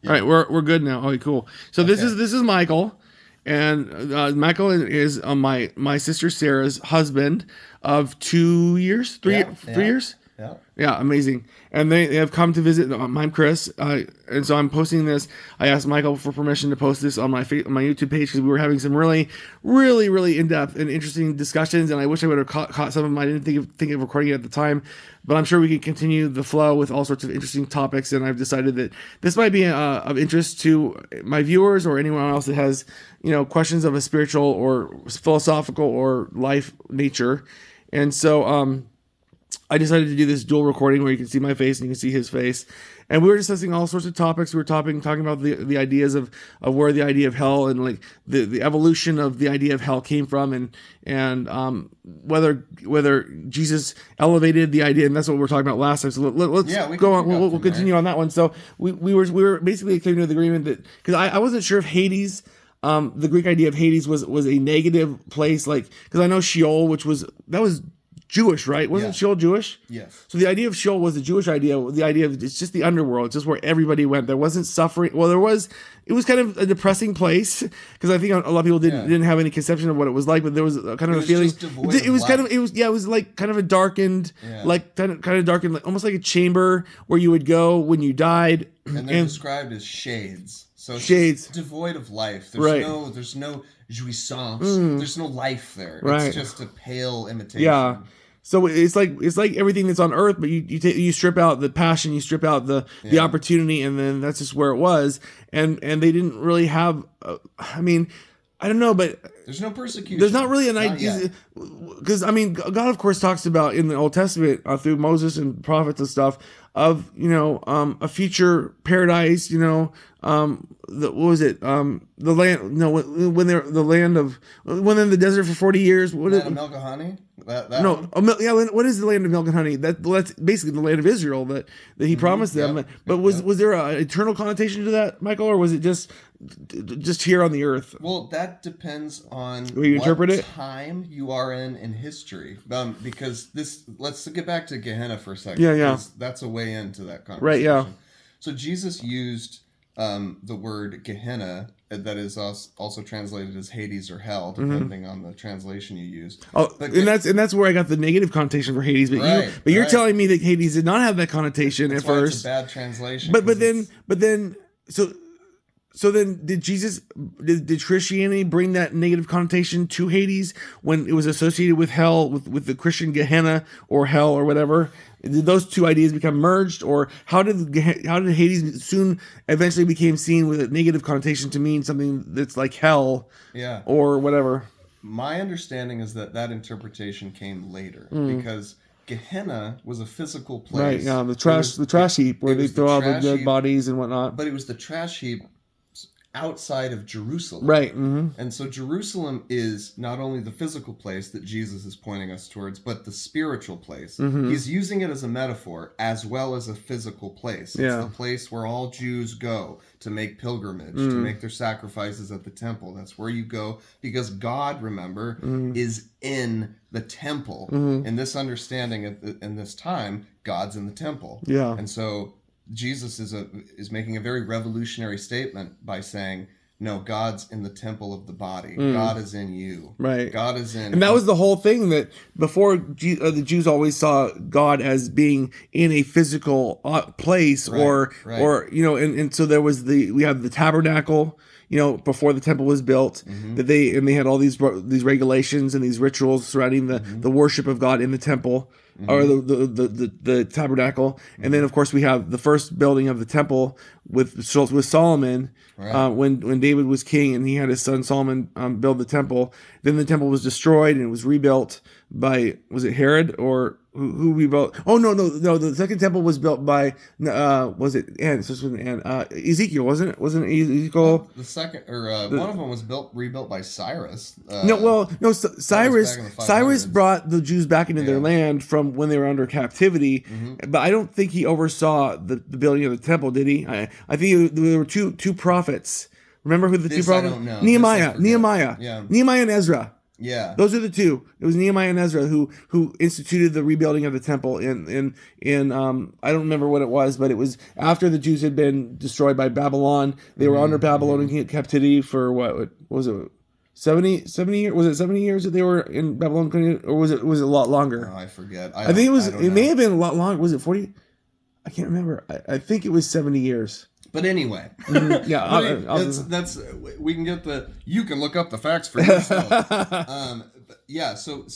All right, we're good now. Okay, cool. So this is Michael, and Michael is my sister Sarah's husband of 2 years, 3 years. Yeah. Yeah, amazing. And they have come to visit. I'm Chris, and so I'm posting this. I asked Michael for permission to post this on my my YouTube page because we were having some really, really, really in depth and interesting discussions. And I wish I would have caught some of them. I didn't think of recording it at the time, but I'm sure we can continue the flow with all sorts of interesting topics. And I've decided that this might be of interest to my viewers or anyone else that has questions of a spiritual or philosophical or life nature. And so I decided to do this dual recording where you can see my face and you can see his face. And we were discussing all sorts of topics. We were talking about the ideas of where the idea of hell and like the evolution of the idea of hell came from, and whether Jesus elevated the idea, and that's what we were talking about last time. So let's go on. We'll continue on that one. So we were basically coming to the agreement that, because I wasn't sure if Hades, the Greek idea of Hades was a negative place, like, because I know Sheol, that was Jewish, right? Wasn't Sheol Jewish? Yes. So the idea of Sheol was the Jewish idea. The idea of it's just the underworld, it's just where everybody went. There wasn't suffering. Well, it was kind of a depressing place because I think a lot of people didn't have any conception of what it was like, but there was a kind of a feeling. It was like kind of a darkened, like kind of darkened, like, almost like a chamber where you would go when you died. And they're described as shades. So it's shades, devoid of life. There's no jouissance. There's no life there. It's just a pale imitation. Yeah. So it's like everything that's on earth, but you strip out the passion, you strip out the opportunity, and then that's just where it was. And they didn't really have. I mean, I don't know, but there's no persecution. There's not really an idea, because I mean, God of course talks about in the Old Testament through Moses and prophets and stuff of a future paradise. What was it? The land. No, when they're the land of when they're in the desert for 40 years. What is milk and honey? What is the land of milk and honey? That's basically the land of Israel that he promised them. But was there an eternal connotation to that, Michael, or was it just here on the earth? Well, that depends on what you interpret it. Time you are in history. Because let's get back to Gehenna for a second. Yeah. That's a way into that conversation. Right. Yeah. So Jesus used the word Gehenna, that is also translated as Hades or hell, depending on the translation you use. Oh, and that's where I got the negative connotation for Hades. But you're telling me that Hades did not have that connotation at first. It's a bad translation. But then so then did Christianity bring that negative connotation to Hades when it was associated with hell, with the Christian Gehenna or hell or whatever? Did those two ideas become merged, or how did Hades soon eventually became seen with a negative connotation to mean something that's like hell, or whatever? My understanding is that interpretation came later because Gehenna was a physical place. Right, yeah, the trash heap where they throw all the dead bodies and whatnot. But it was the trash heap outside of Jerusalem. Right. Mm-hmm. And so Jerusalem is not only the physical place that Jesus is pointing us towards, but the spiritual place. Mm-hmm. He's using it as a metaphor as well as a physical place. It's the place where all Jews go to make pilgrimage, to make their sacrifices at the temple. That's where you go because God, remember, is in the temple. In this understanding in this time, God's in the temple. Yeah. And so Jesus is making a very revolutionary statement by saying, no, God's in the temple of the body. God is in you. Right. God is in. And that was the whole thing, that before the Jews always saw God as being in a physical place, or and so we have the tabernacle, before the temple was built, that they had all these regulations and these rituals surrounding the worship of God in the temple. Or the tabernacle, and then of course we have the first building of the temple with Solomon, when David was king and he had his son Solomon build the temple. Then the temple was destroyed and it was rebuilt by, was it Herod or who rebuilt? Oh no, the second temple was built by was it Ezekiel, wasn't it? Wasn't it Ezekiel? The second, or one of them was rebuilt by Cyrus. Cyrus brought the Jews back into their land from when they were under captivity, but I don't think he oversaw the building of the temple, did he? I think there were two prophets. Remember who the two prophets? I don't know. Nehemiah and Ezra. Yeah. Those are the two. It was Nehemiah and Ezra who instituted the rebuilding of the temple in I don't remember what it was, but it was after the Jews had been destroyed by Babylon. They were under Babylonian captivity for what was it? 70 years? Was it 70 years that they were in Babylon, or was it a lot longer? Oh, I forget. I think it may have been a lot longer. Was it 40? I can't remember. I think it was 70 years. But anyway, yeah, that's we can get you can look up the facts for yourself. Yeah, so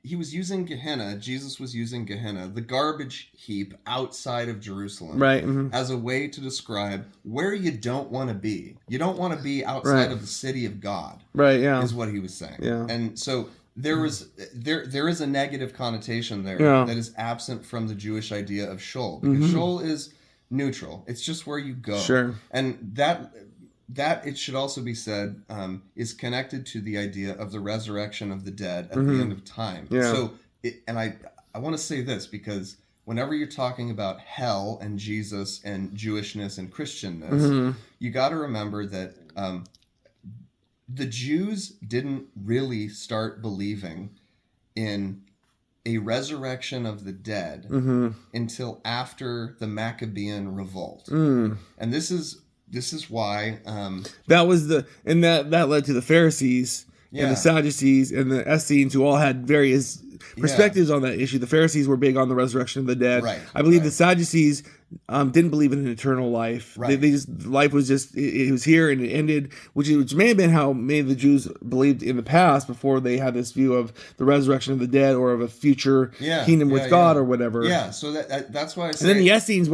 he was using Gehenna. Jesus was using Gehenna, the garbage heap outside of Jerusalem, right, as a way to describe where you don't want to be. You don't want to be outside of the city of God, right? Yeah, is what he was saying. Yeah, and so there is a negative connotation there that is absent from the Jewish idea of Sheol, because Sheol is neutral. It's just where you go. Sure. And that it should also be said is connected to the idea of the resurrection of the dead at the end of time. Yeah. So I want to say this, because whenever you're talking about hell and Jesus and Jewishness and Christianness, you got to remember that the Jews didn't really start believing in a resurrection of the dead until after the Maccabean revolt, and this is why that was that led to the Pharisees and the Sadducees and the Essenes, who all had various perspectives on that issue. The Pharisees were big on the resurrection of the dead. Right. I believe the Sadducees didn't believe in an eternal life. Right. They just, life was just, it was here and it ended, which may have been how many of the Jews believed in the past, before they had this view of the resurrection of the dead or of a future kingdom with God or whatever. Yeah, so that's why I say. And then the Essenes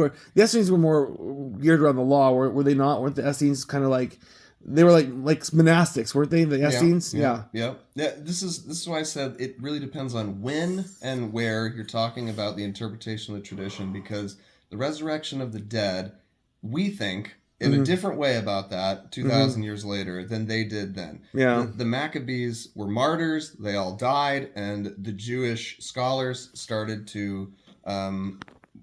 were more geared around the law, were they not? Weren't the Essenes kind of like, they were like monastics, weren't they? The Essenes? Yeah. This is why I said it really depends on when and where you're talking about the interpretation of the tradition, because the resurrection of the dead, we think in a different way about that 2,000 years later than they did then. Yeah. The Maccabees were martyrs. They all died, and the Jewish scholars started to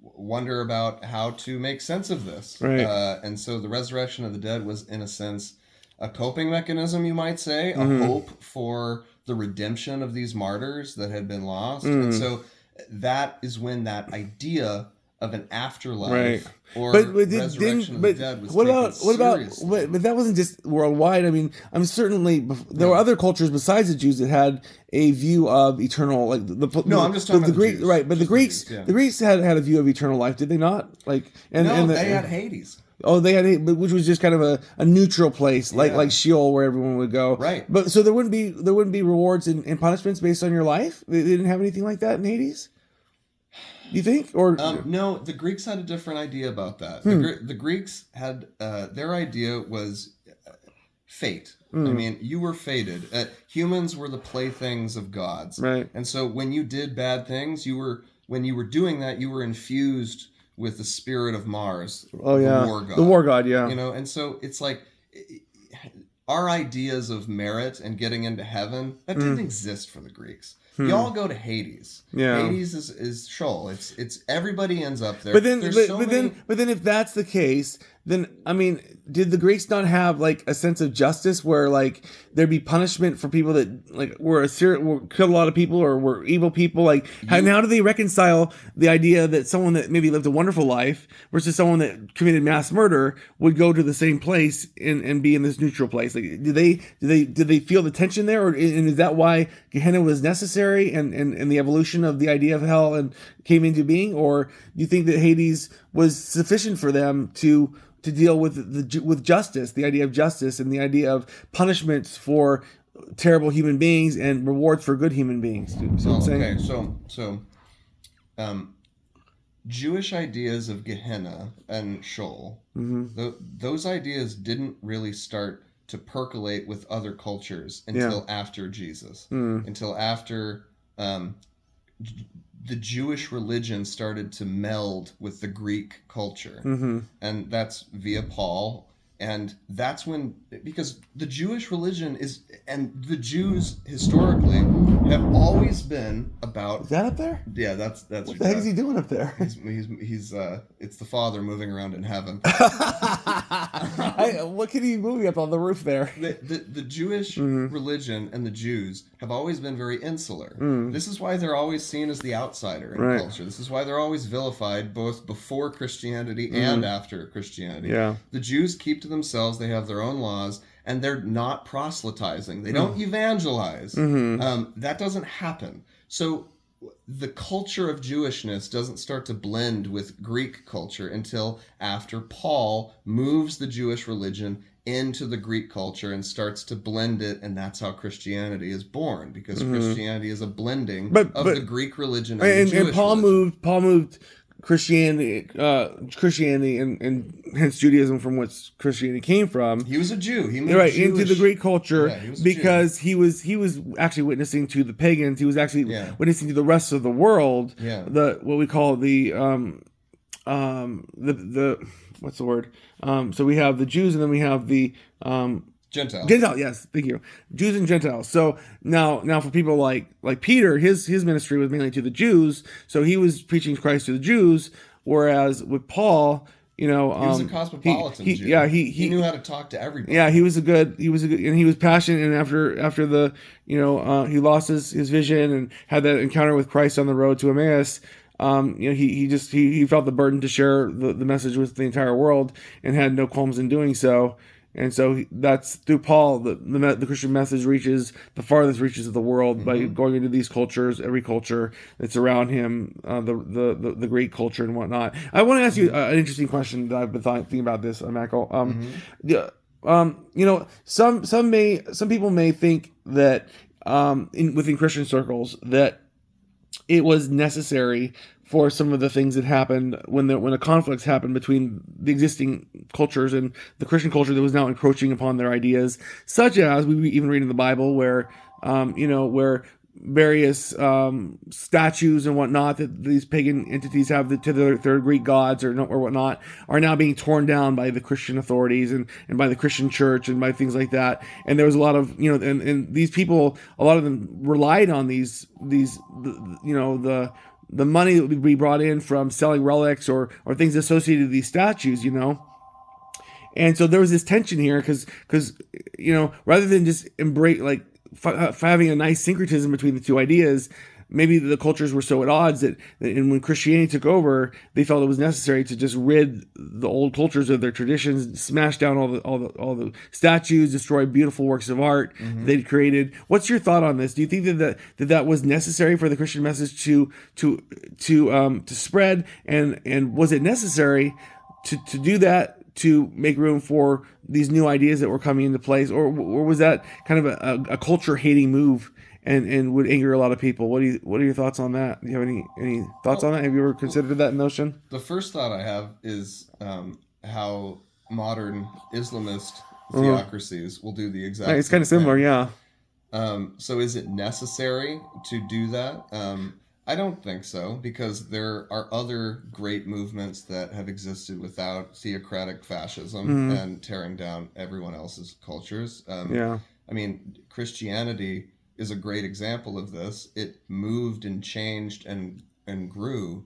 wonder about how to make sense of this. Right. And so the resurrection of the dead was, in a sense, a coping mechanism, you might say, a hope for the redemption of these martyrs that had been lost. And so that is when that idea of an afterlife or resurrection of the dead was taken seriously. But that wasn't just worldwide. I mean, there were other cultures besides the Jews that had a view of eternal, like I'm just talking about the Greeks, right? But the Greeks had a view of eternal life, did they not? Like, they had Hades. Oh, they had, which was just kind of a neutral place, like Sheol, where everyone would go. Right. But so there wouldn't be rewards and punishments based on your life. They didn't have anything like that in Hades. Do you think? Or no, the Greeks had a different idea about that. The Greeks had their idea was fate. I mean, you were fated. Humans were the playthings of gods. Right. And so when you did bad things, when you were doing that, you were infused with the spirit of Mars. Oh yeah, the war god. Yeah. And so it's like our ideas of merit and getting into heaven, that didn't exist for the Greeks. Y'all go to Hades. Yeah. Hades is Sheol. It's everybody ends up there. But then if that's the case, then I mean, did the Greeks not have like a sense of justice where like there'd be punishment for people that like killed a lot of people or were evil people? Like how do they reconcile the idea that someone that maybe lived a wonderful life versus someone that committed mass murder would go to the same place and be in this neutral place? Like did they feel the tension there, and is that why Gehenna was necessary and the evolution of the idea of hell and came into being? Or do you think that Hades was sufficient for them to deal with justice, the idea of justice and the idea of punishments for terrible human beings and rewards for good human beings? Jewish ideas of Gehenna and Sheol, those ideas didn't really start to percolate with other cultures until after Jesus, until after the Jewish religion started to meld with the Greek culture. And that's via Paul. And that's when, because the Jewish religion and the Jews historically have always been about. Is that up there? Yeah, that's. What the heck is he doing up there? He's it's the Father moving around in heaven. I What can he move me up on the roof there? The Jewish religion and the Jews have always been very insular. This is why they're always seen as the outsider in culture. This is why they're always vilified both before Christianity and after Christianity. Yeah. The Jews keep to themselves. They have their own laws, and they're not proselytizing. They don't evangelize. That doesn't happen. So the culture of Jewishness doesn't start to blend with Greek culture until after Paul moves the Jewish religion into the Greek culture and starts to blend it, and that's how Christianity is born, because Christianity is a blending of the Greek religion and the Jewish religion. Paul moved Christianity and hence Judaism, from which Christianity came from. He was a Jew. He moved into the Greek culture because he was he was actually witnessing to the pagans. He was actually witnessing to the rest of the world. Yeah. What we call the what's the word? So we have the Jews, and then we have the Gentiles. Gentiles, yes, thank you. Jews and Gentiles. So now for people like Peter, his ministry was mainly to the Jews, so he was preaching Christ to the Jews. Whereas with Paul, he was a cosmopolitan Jew. Yeah, he knew how to talk to everybody. Yeah, he was a good, and he was passionate. And after the, he lost his vision and had that encounter with Christ on the road to Emmaus. He felt the burden to share the message with the entire world, and had no qualms in doing so. And so that's through Paul, the Christian message reaches the farthest reaches of the world by going into these cultures, every culture that's around him, the Greek culture and whatnot. I want to ask you an interesting question that I've been thinking about this, Michael. Some people may think that within Christian circles that it was necessary for some of the things that happened when the conflicts happened between the existing cultures and the Christian culture that was now encroaching upon their ideas, such as we even read in the Bible where various statues and whatnot that these pagan entities have to their Greek gods or whatnot are now being torn down by the Christian authorities and by the Christian church and by things like that. And there was a lot of and these people, a lot of them relied on the money that would be brought in from selling relics or things associated with these statues, And so there was this tension here because rather than just embrace having a nice syncretism between the two ideas, maybe the cultures were so at odds that and when Christianity took over, they felt it was necessary to just rid the old cultures of their traditions, smash down all the statues, destroy beautiful works of art they'd created. What's your thought on this? Do you think that was necessary for the Christian message to spread, and was it necessary to do that to make room for these new ideas that were coming into place, or was that kind of a culture hating move? And would anger a lot of people. What are your thoughts on that? Do you have any thoughts on that? Have you ever considered that notion? The first thought I have is how modern Islamist theocracies will do the exact. It's kind of similar, yeah. So is it necessary to do that? I don't think so, because there are other great movements that have existed without theocratic fascism and tearing down everyone else's cultures. I mean, Christianity is a great example of this. It moved and changed and grew,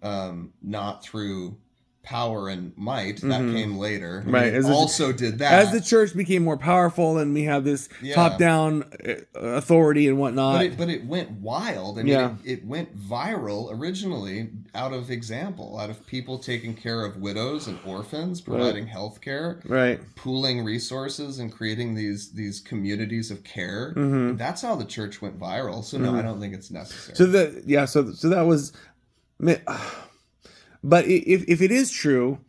not through power and might. That came later. Right. It also did that. As the church became more powerful and we have this top-down authority and whatnot. But it went wild. I mean, it went viral originally out of example, out of people taking care of widows and orphans, providing health care, pooling resources and creating these communities of care. That's how the church went viral. So no, I don't think it's necessary. So that was... But if it is true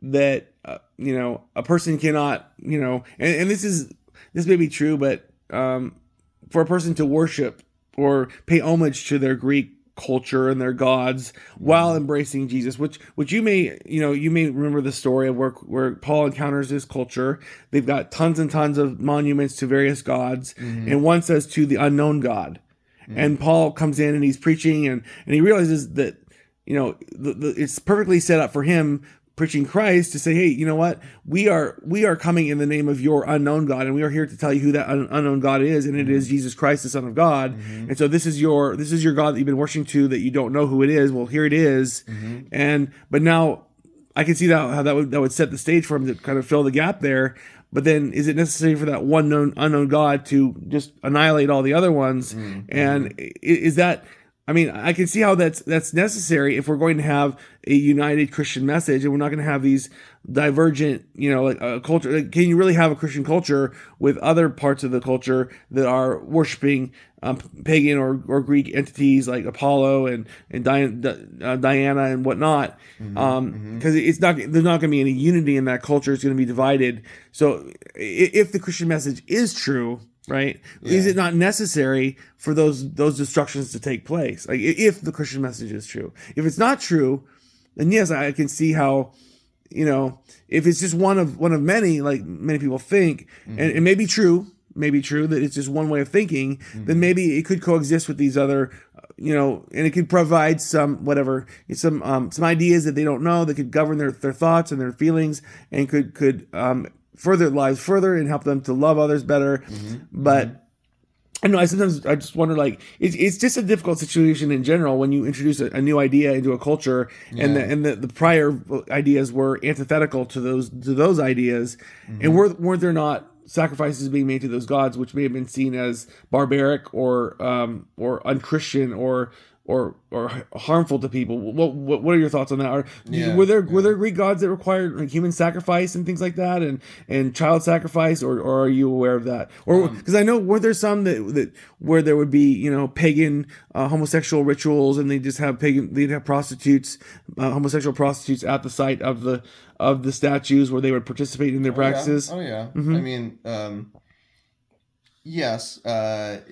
that a person cannot and this may be true, but for a person to worship or pay homage to their Greek culture and their gods while embracing Jesus, which you may remember the story of where Paul encounters this culture. They've got tons and tons of monuments to various gods, and one says to the unknown God, and Paul comes in and he's preaching and he realizes that. It's perfectly set up for him preaching Christ to say, hey, you know what? We are coming in the name of your unknown God, and we are here to tell you who that unknown God is, and it is Jesus Christ, the Son of God. And so this is your God that you've been worshiping to that you don't know who it is. Well, here it is. But now I can see that how that would set the stage for him to kind of fill the gap there. But then, is it necessary for that one unknown God to just annihilate all the other ones? Mm-hmm. And is that? I mean, I can see how that's necessary if we're going to have a united Christian message, and we're not going to have these divergent, like a culture. Like, can you really have a Christian culture with other parts of the culture that are worshiping pagan or Greek entities like Apollo and Diana and whatnot? Because it's not there's not going to be any unity in that culture. It's going to be divided. So if the Christian message is true, right? Yeah. Is it not necessary for those destructions to take place? Like, if the Christian message is true, if it's not true, then yes, I can see how, if it's just one of many, like many people think, and it may be true that it's just one way of thinking, then maybe it could coexist with these other, and it could provide some ideas that they don't know that could govern their thoughts and their feelings, and could further lives further and help them to love others better. But I know I just wonder, like, it's just a difficult situation in general when you introduce a new idea into a culture, and the prior ideas were antithetical to those ideas, and weren't there not sacrifices being made to those gods which may have been seen as barbaric or unchristian or harmful to people? What are your thoughts on that? Were there Greek gods that required like human sacrifice and things like that, and child sacrifice, or are you aware of that? Or because I know, were there some that where there would be pagan homosexual rituals, and they'd have prostitutes, homosexual prostitutes at the site of the statues where they would participate in their practices? I mean, yes,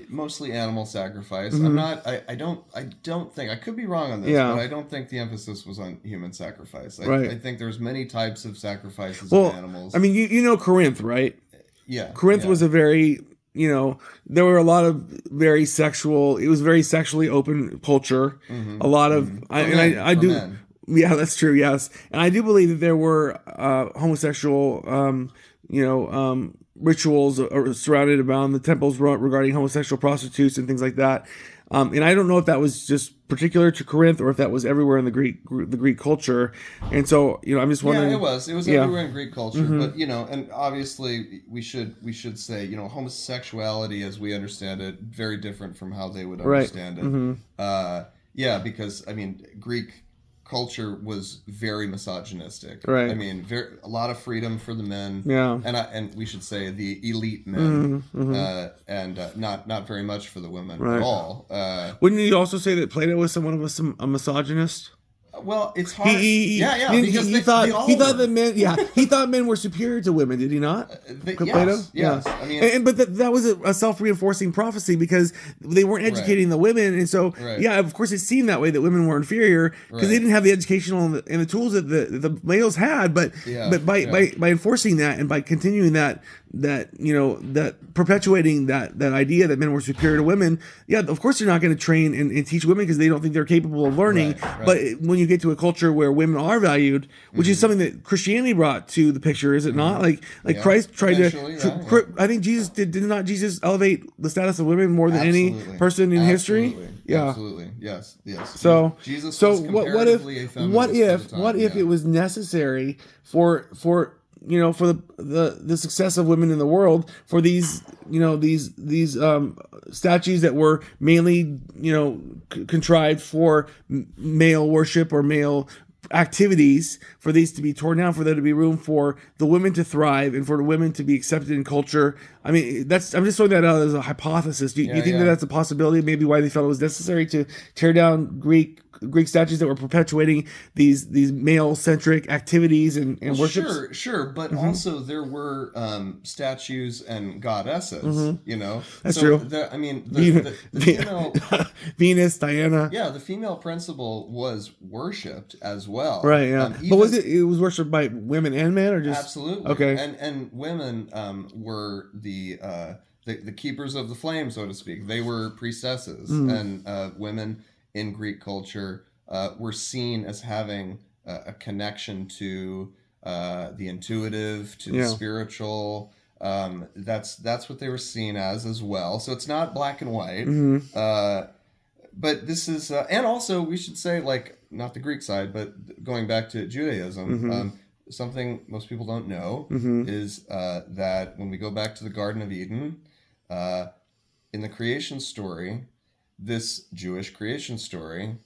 mostly animal sacrifice. I don't think, I could be wrong on this, but I don't think the emphasis was on human sacrifice. I think there's many types of sacrifices of animals. I mean, you know Corinth, right? Yeah. Corinth was a very, there were a lot of very sexual, it was very sexually open culture. A lot of, I do. Men. Yeah, that's true. Yes. And I do believe that there were, homosexual, rituals surrounded around the temples regarding homosexual prostitutes and things like that. And I don't know if that was just particular to Corinth or if that was everywhere in the Greek culture. And so, I'm just wondering. Yeah, it was everywhere in Greek culture. But, and obviously we should say, homosexuality as we understand it, very different from how they would understand it. Because, I mean, Greek culture was very misogynistic. Right. I mean, a lot of freedom for the men. Yeah. And we should say the elite men. And not very much for the women at all. Wouldn't you also say that Plato was somewhat of a misogynist? Well, it's hard. He thought men were superior to women. Did he not? Plato? Yes. I mean, but that was a self-reinforcing prophecy because they weren't educating the women, and so of course it seemed that way, that women were inferior because they didn't have the educational and the tools that the males had. But by enforcing that and by continuing that perpetuating that idea that men were superior to women, of course you're not going to train and teach women because they don't think they're capable of learning. But when you get to a culture where women are valued, which is something that Christianity brought to the picture, is it not? Like Christ tried to. I think Jesus did not Jesus elevate the status of women more than any person in history? Yeah, absolutely. Yes. So Jesus. So what if it was necessary for the success of women in the world, for these statues that were mainly contrived for male worship or male activities, for these to be torn down, for there to be room for the women to thrive and for the women to be accepted in culture? I mean, I'm just throwing that out as a hypothesis. Do you think that that's a possibility? Maybe why they felt it was necessary to tear down Greek statues that were perpetuating these male-centric activities and worships? Sure, but also there were statues and goddesses. That's true. Venus, Diana. Yeah, the female principle was worshipped as well. Right. Yeah. But was it was worshipped by women and men, or just absolutely? Okay. And women were the keepers of the flame, so to speak. They were priestesses, and women in Greek culture were seen as having a connection to the intuitive, to the spiritual. That's what they were seen as well. So it's not black and white. but this is, and also we should say, like, not the Greek side, but going back to Judaism, something most people don't know is that when we go back to the Garden of Eden, in the creation story, this Jewish creation story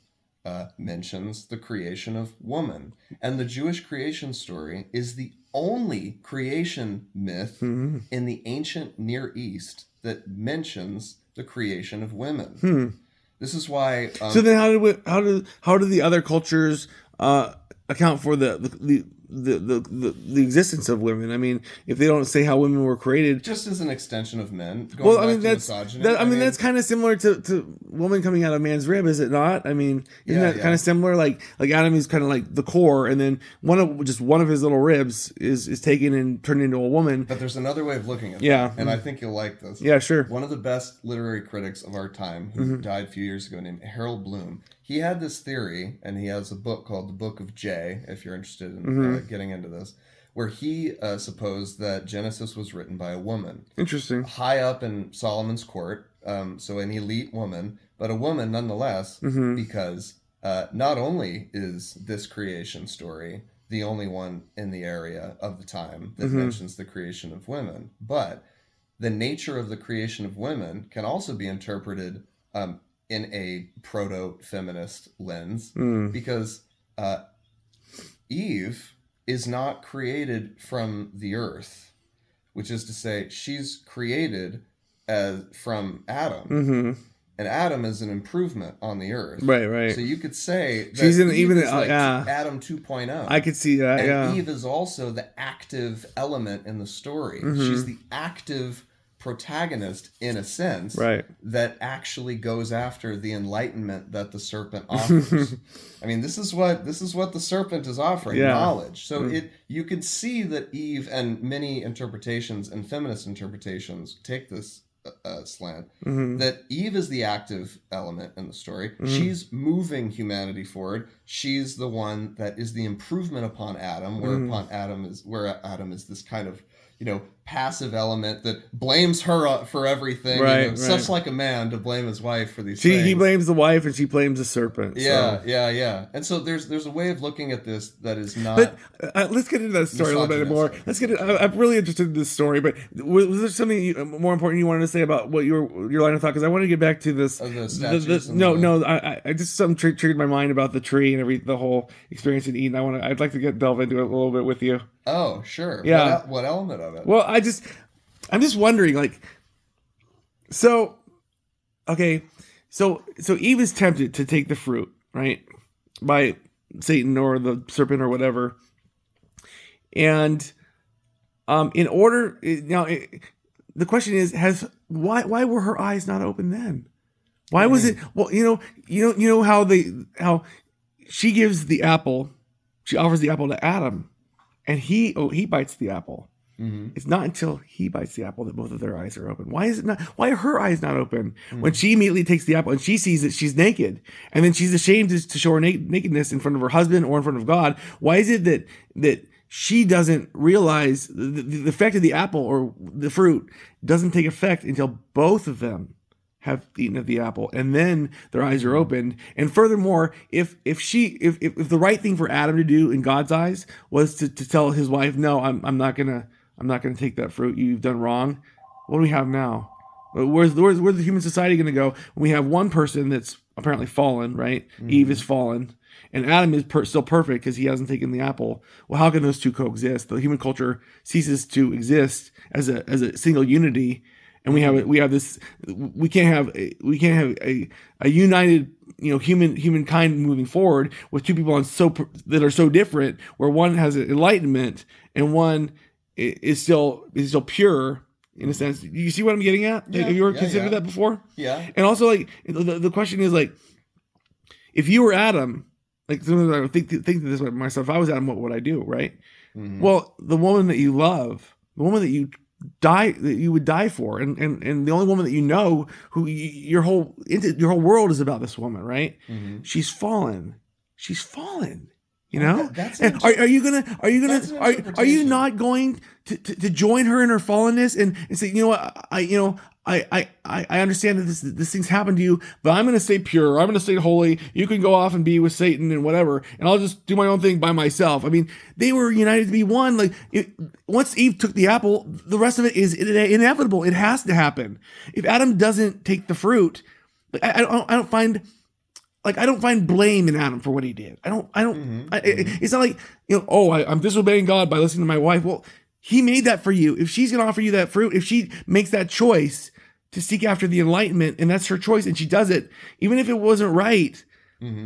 mentions the creation of woman. And the Jewish creation story is the only creation myth in the ancient Near East that mentions the creation of women. This is why. So then, how do the other cultures account for the existence of women? I mean, if they don't say how women were created, just as an extension of men. Well, I mean that's that's kind of similar to woman coming out of man's rib, is it not? I mean, isn't that kind of similar? Like Adam is kind of like the core, and then one of his little ribs is taken and turned into a woman. But there's another way of looking at it, and I think you'll like this. Yeah, sure. One of the best literary critics of our time, who died a few years ago, named Harold Bloom. He had this theory, and he has a book called The Book of J, if you're interested in getting into this, where he supposed that Genesis was written by a woman. Interesting. High up in Solomon's court, so an elite woman, but a woman nonetheless, because not only is this creation story the only one in the area of the time that mentions the creation of women, but the nature of the creation of women can also be interpreted in a proto-feminist lens, because Eve is not created from the earth, which is to say she's created from Adam, and Adam is an improvement on the earth. Right. So you could say that she's Eve is like Adam 2.0. I could see that. And Eve is also the active element in the story. She's the active protagonist, in a sense, that actually goes after the enlightenment that the serpent offers. I mean, this is what the serpent is offering, knowledge. So you could see that Eve, and many interpretations and feminist interpretations take this slant, that Eve is the active element in the story. She's moving humanity forward. She's the one that is the improvement upon Adam, where Adam is this kind of, passive element that blames her for everything. Such like a man to blame his wife for these things. He blames the wife and she blames the serpent. Yeah. And so there's a way of looking at this that is not. But let's get into that story a little bit more. I'm really interested in this story. But was there something more important you wanted to say about what your line of thought? Because I want to get back to this. The statues. I just something triggered my mind about the tree and the whole experience in Eden. I'd like to delve into it a little bit with you. Oh, sure. Yeah. What element of it? Well, I'm just wondering, so Eve is tempted to take the fruit, right, by Satan or the serpent or whatever, and the question is, why were her eyes not open then? Why was it? Well, how she gives the apple, she offers the apple to Adam. And he bites the apple. It's not until he bites the apple that both of their eyes are open. Why are her eyes not open when she immediately takes the apple and she sees that she's naked, and then she's ashamed to show her nakedness in front of her husband or in front of God? Why is it that she doesn't realize the effect of the apple or the fruit doesn't take effect until both of them have eaten of the apple, and then their eyes are opened? And furthermore, if the right thing for Adam to do in God's eyes was to tell his wife, no, I'm not gonna take that fruit, you've done wrong, what do we have now? Where's the human society gonna go when we have one person that's apparently fallen, right? Eve is fallen, and Adam is still perfect because he hasn't taken the apple. Well, how can those two coexist? The human culture ceases to exist as a single unity. And we have this. We can't have a united, humankind moving forward with two people that are so different, where one has enlightenment and one is still pure in a sense. You see what I'm getting at? Have you ever considered that before? Yeah. And also, the question is, if you were Adam, sometimes I would think this way myself. If I was Adam, what would I do? Right. Well, the woman that you love, the woman that you would die for, and the only woman that who your whole world is about, this woman, right? She's fallen. Are you not going to join her in her fallenness and say, I understand that this thing's happened to you, but I'm going to stay pure. I'm going to stay holy. You can go off and be with Satan and whatever, and I'll just do my own thing by myself. I mean, they were united to be one. Like once Eve took the apple, the rest of it is inevitable. It has to happen. If Adam doesn't take the fruit, I don't find blame in Adam for what he did. It's not like, I'm disobeying God by listening to my wife. Well, he made that for you. If she's going to offer you that fruit, if she makes that choice to seek after the enlightenment, and that's her choice, and she does it, even if it wasn't right,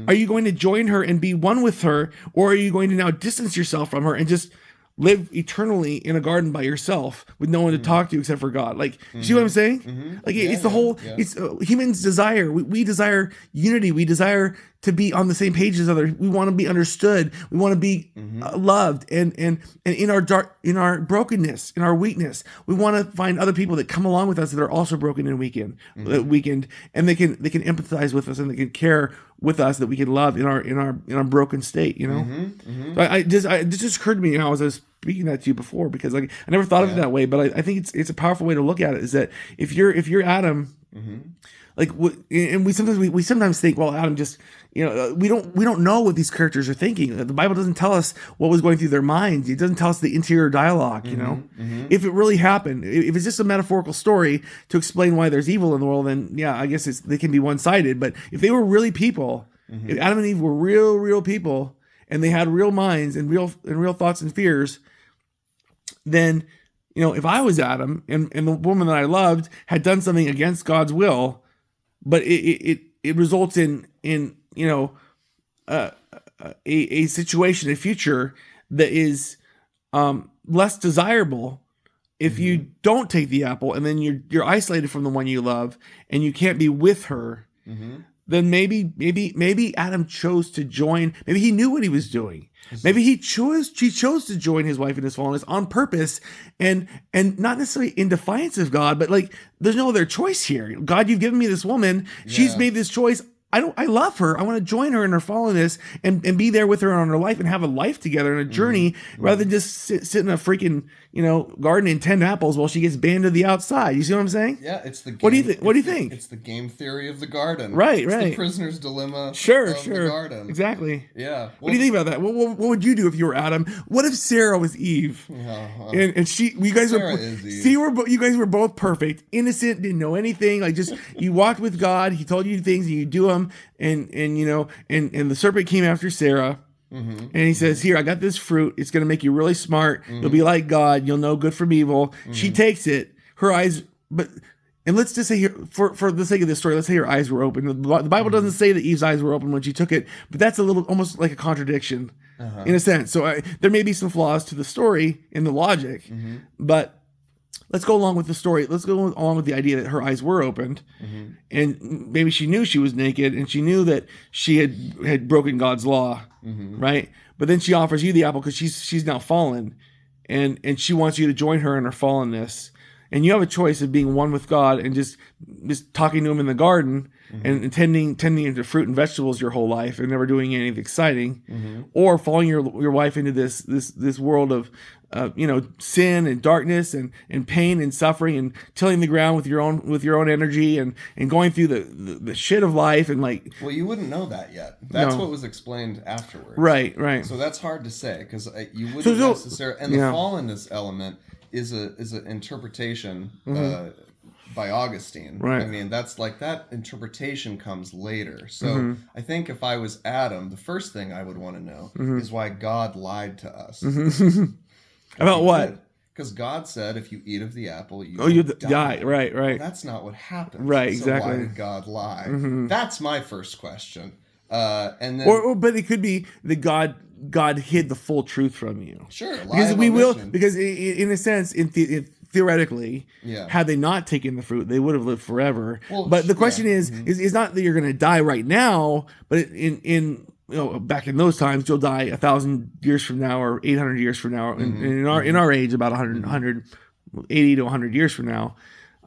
are you going to join her and be one with her, or are you going to now distance yourself from her and just live eternally in a garden by yourself with no one to talk to except for God? Like, you see what I'm saying? Like, it's the whole, it's humans desire, we desire unity. We desire to be on the same page as others. We want to be understood. We want to be loved. And in our brokenness, in our weakness, we want to find other people that come along with us that are also broken and weakened, and they can empathize with us, and they can care with us, that we can love in our broken state, So it just occurred to me, as I was speaking that to you before, because like I never thought of it that way, but I think it's a powerful way to look at it, is that if you're Adam, like, and we sometimes think, well, Adam just, we don't know what these characters are thinking. The Bible doesn't tell us what was going through their minds. It doesn't tell us the interior dialogue. If it really happened, if it's just a metaphorical story to explain why there's evil in the world, then I guess they can be one-sided. But if they were really people, if Adam and Eve were real people, and they had real minds and real thoughts and fears, then if I was Adam and the woman that I loved had done something against God's will, but it results in a situation, a future that is less desirable if you don't take the apple, and then you're isolated from the one you love and you can't be with her. Then maybe Adam chose to join. Maybe he knew what he was doing. Maybe she chose to join his wife in his fallenness on purpose, and not necessarily in defiance of God, but like, there's no other choice here. God, you've given me this woman. She's made this choice. I love her. I want to join her in her fallenness and be there with her on her life and have a life together and a journey, rather than just sit in a freaking, garden and tend apples while she gets banned to the outside. You see what I'm saying? Yeah, it's the game. What do you think? It's the game theory of the garden. Right. It's the prisoner's dilemma of the garden. Exactly. Yeah. Well, what do you think about that? What would you do if you were Adam? What if Sarah was Eve? And you guys were both perfect, innocent, didn't know anything. Like, just, you walked with God. He told you things and you do them. And the serpent came after Sarah. And he says, here, I got this fruit. It's going to make you really smart. You'll be like God. You'll know good from evil. She takes it. Her eyes, and let's just say here, for the sake of this story, let's say her eyes were open. The Bible doesn't say that Eve's eyes were open when she took it, but that's a little, almost like a contradiction in a sense. So there may be some flaws to the story in the logic, but let's go along with the story. Let's go along with the idea that her eyes were opened, and maybe she knew she was naked, and she knew that she had broken God's law, right? But then she offers you the apple because she's now fallen, and she wants you to join her in her fallenness. And you have a choice of being one with God and just talking to him in the garden and tending to fruit and vegetables your whole life and never doing anything exciting, or following your wife into this world of sin and darkness and pain and suffering, and tilling the ground with your own energy and going through the shit of life, and like. Well, you wouldn't know that yet. That's what was explained afterwards. Right. So that's hard to say, because you wouldn't necessarily. And the fallenness element is an interpretation by Augustine. Right. I mean, that's like, that interpretation comes later. So I think if I was Adam, the first thing I would want to know is why God lied to us. About what? Because God said, if you eat of the apple, you die. Right. Well, that's not what happened. Right, exactly. So why did God lie? That's my first question. And then, but it could be that God hid the full truth from you. Sure, because in a sense, theoretically, had they not taken the fruit, they would have lived forever. Well, but the question is not that you're going to die right now, but in back in those times, you'll die 1,000 years from now or 800 years from now. And in our age, about 180 to 100 years from now.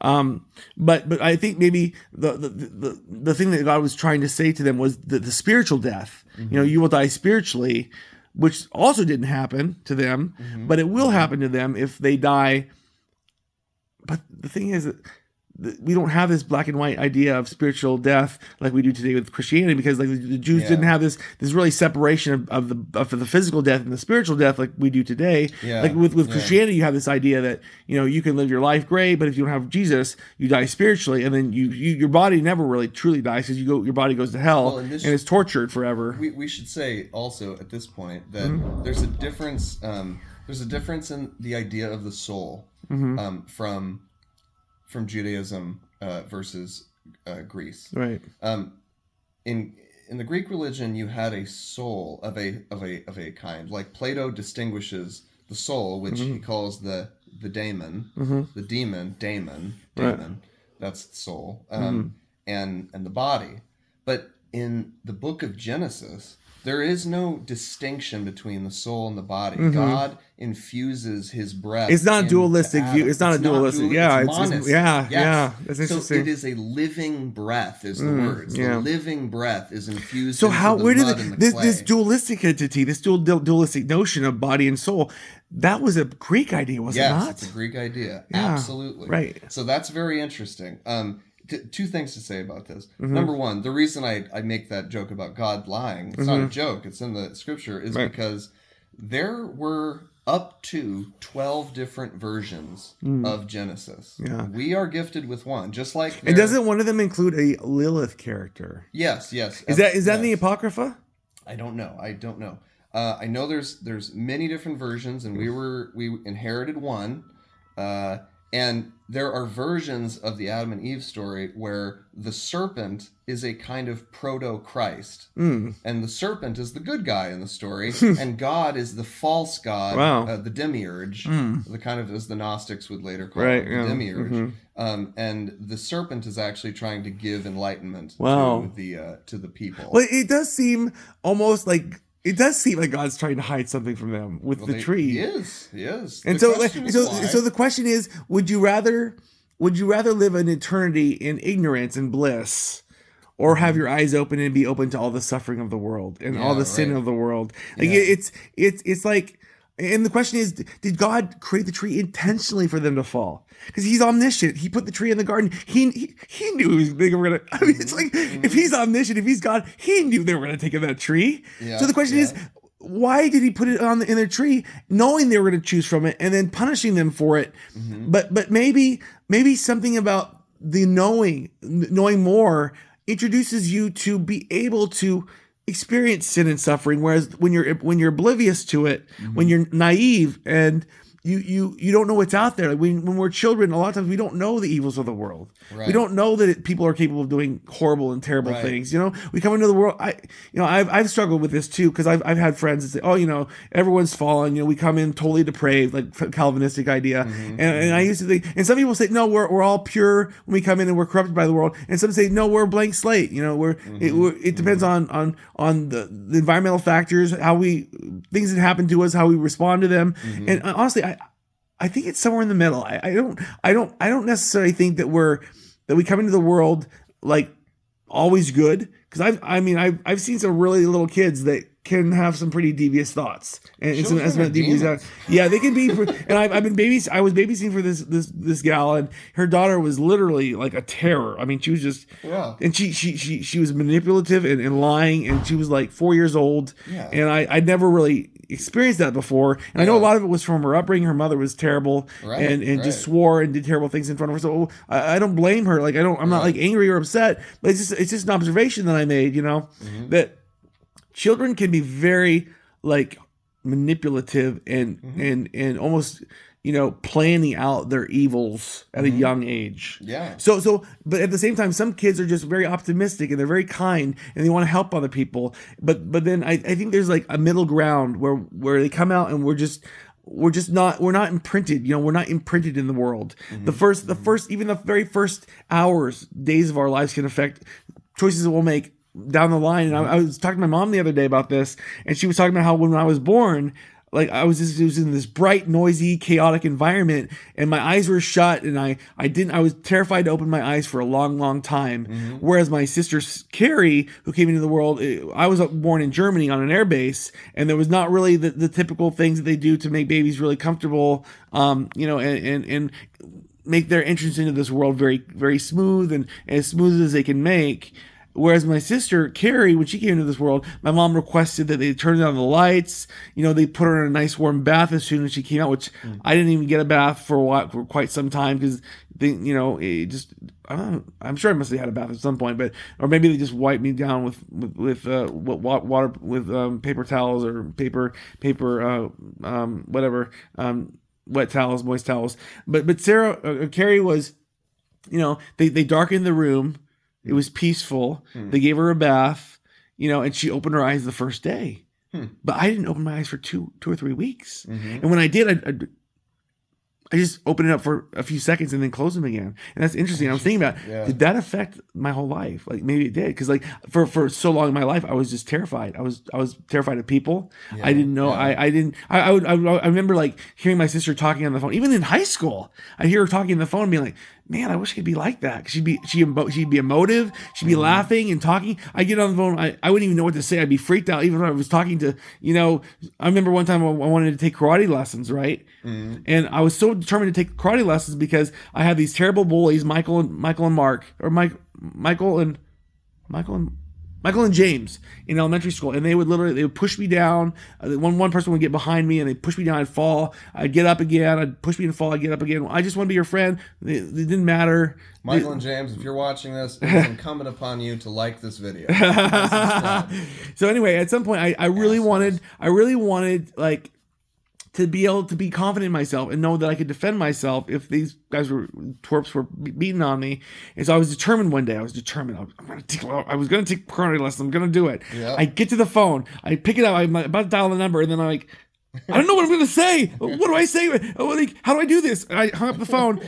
But I think maybe the thing that God was trying to say to them was the spiritual death. You will die spiritually, which also didn't happen to them, but it will happen to them if they die. But the thing is that we don't have this black and white idea of spiritual death like we do today with Christianity, because like the Jews didn't have this really separation of the physical death and the spiritual death like we do today. Like with Christianity, you have this idea that you can live your life great, but if you don't have Jesus, you die spiritually, and then your body never really truly dies, because your body goes to hell and is tortured forever. We should say also at this point that there's a difference. There's a difference in the idea of the soul from Judaism versus Greece. Right. In the Greek religion, you had a soul of a kind. Like Plato distinguishes the soul, which he calls the daemon, the daemon. Right. That's the soul, and the body. But in the book of Genesis, there is no distinction between the soul and the body. God infuses his breath. It's not a dualistic view. It's not a dualistic. Yeah, it's monistic. Yeah. That's interesting. So it is a living breath, is the words. The living breath is infused. So into where mud did and the clay. this dualistic entity, this dualistic notion of body and soul, that was a Greek idea, was it not? Yes, it's a Greek idea. Yeah, absolutely. Right. So that's very interesting. Two things to say about this. Number one, the reason I make that joke about God lying, it's not a joke, it's in the scripture, is because there were up to 12 different versions of Genesis. Yeah. We are gifted with one, just like... And doesn't one of them include a Lilith character? Yes. Is that in the Apocrypha? I don't know. I know there's many different versions, and we inherited one. And there are versions of the Adam and Eve story where the serpent is a kind of proto-Christ. And the serpent is the good guy in the story, and God is the false god, the demiurge, the kind of, as the Gnostics would later call it, the demiurge. And the serpent is actually trying to give enlightenment to the people. Well, it does seem almost like... It does seem like God's trying to hide something from them with the tree. He is. And so the question is, would you rather live an eternity in ignorance and bliss, or have your eyes open and be open to all the suffering of the world and all the sin of the world? Like it's like, and the question is, did God create the tree intentionally for them to fall? Because he's omniscient. He put the tree in the garden. He knew they were gonna. I mean, it's like if he's omniscient, if he's God, he knew they were gonna take that tree. So the question is, why did he put it in their tree, knowing they were gonna choose from it, and then punishing them for it? But maybe something about the knowing more introduces you to be able to experience sin and suffering, whereas when you're oblivious to it, when you're naive and you don't know what's out there. Like when we're children, a lot of times we don't know the evils of the world. Right. We don't know that people are capable of doing horrible and terrible things. We come into the world. I've struggled with this too, because I've had friends that say, "Oh, everyone's fallen. We come in totally depraved," like Calvinistic idea. And I used to think, and some people say, "No, we're all pure when we come in, and we're corrupted by the world." And some say, "No, we're a blank slate. It depends on the environmental factors, things that happen to us, how we respond to them." And honestly, I think it's somewhere in the middle. I don't necessarily think that we come into the world like always good, because I've seen some really little kids that can have some pretty devious thoughts and some devious. Yeah, they can be. And I was babysitting for this gal, and her daughter was literally like a terror. I mean, she was just and she was manipulative and lying, and she was like 4 years old. Yeah. And I'd never really experienced that before, and I know a lot of it was from her upbringing. Her mother was terrible and just swore and did terrible things in front of her. So I don't blame her. Like I'm not like angry or upset, but it's just an observation that I made. That children can be very like manipulative and almost planning out their evils at a young age. Yeah. So but at the same time, some kids are just very optimistic and they're very kind and they want to help other people. But then I think there's like a middle ground where they come out and we're not imprinted. We're not imprinted in the world. The first even the very first hours, days of our lives can affect choices that we'll make down the line. And I was talking to my mom the other day about this, and she was talking about how when I was born, like it was in this bright, noisy, chaotic environment, and my eyes were shut, and I was terrified to open my eyes for a long, long time. Whereas my sister Carrie, who came into the world, I was born in Germany on an air base, and there was not really the typical things that they do to make babies really comfortable, and make their entrance into this world very, very smooth and as smooth as they can make. Whereas my sister, Carrie, when she came into this world, my mom requested that they turn down the lights. They put her in a nice warm bath as soon as she came out, which I didn't even get a bath for quite some time because it just, I don't know, I'm sure I must have had a bath at some point, or maybe they just wiped me down with water, with paper towels or paper, whatever, wet towels, moist towels. But Carrie was, they darkened the room. It was peaceful. They gave her a bath, and she opened her eyes the first day. But I didn't open my eyes for 2 or 3 weeks. And when I did, I just opened it up for a few seconds and then closed them again. And that's interesting. I was thinking about, did that affect my whole life? Like maybe it did. Cause like for so long in my life, I was just terrified. I was terrified of people. Yeah, I didn't know. Yeah. I remember like hearing my sister talking on the phone, even in high school, I'd hear her talking on the phone and being like, man, I wish I could be like that. Cause she'd be emotive. She'd be laughing and talking. I get on the phone. I wouldn't even know what to say. I'd be freaked out. Even when I was talking to, I remember one time I wanted to take karate lessons. Right. And I was so determined to take karate lessons because I had these terrible bullies, Michael and Mark, or Michael and James in elementary school, and they would push me down. One person would get behind me and they'd push me down. I'd fall. I'd get up again. I'd push me and fall. I'd get up again. I just want to be your friend. It didn't matter. Michael and James, if you're watching this, it's incumbent upon you to like this video. So anyway, at some point, I really wanted like to be able to be confident in myself and know that I could defend myself if these twerps were beating on me. And so I was determined one day. I was going to take karate lessons. I'm going to do it. Yep. I get to the phone. I pick it up. I'm about to dial the number. And then I'm like, I don't know what I'm going to say. What do I say? How do I do this? And I hung up the phone.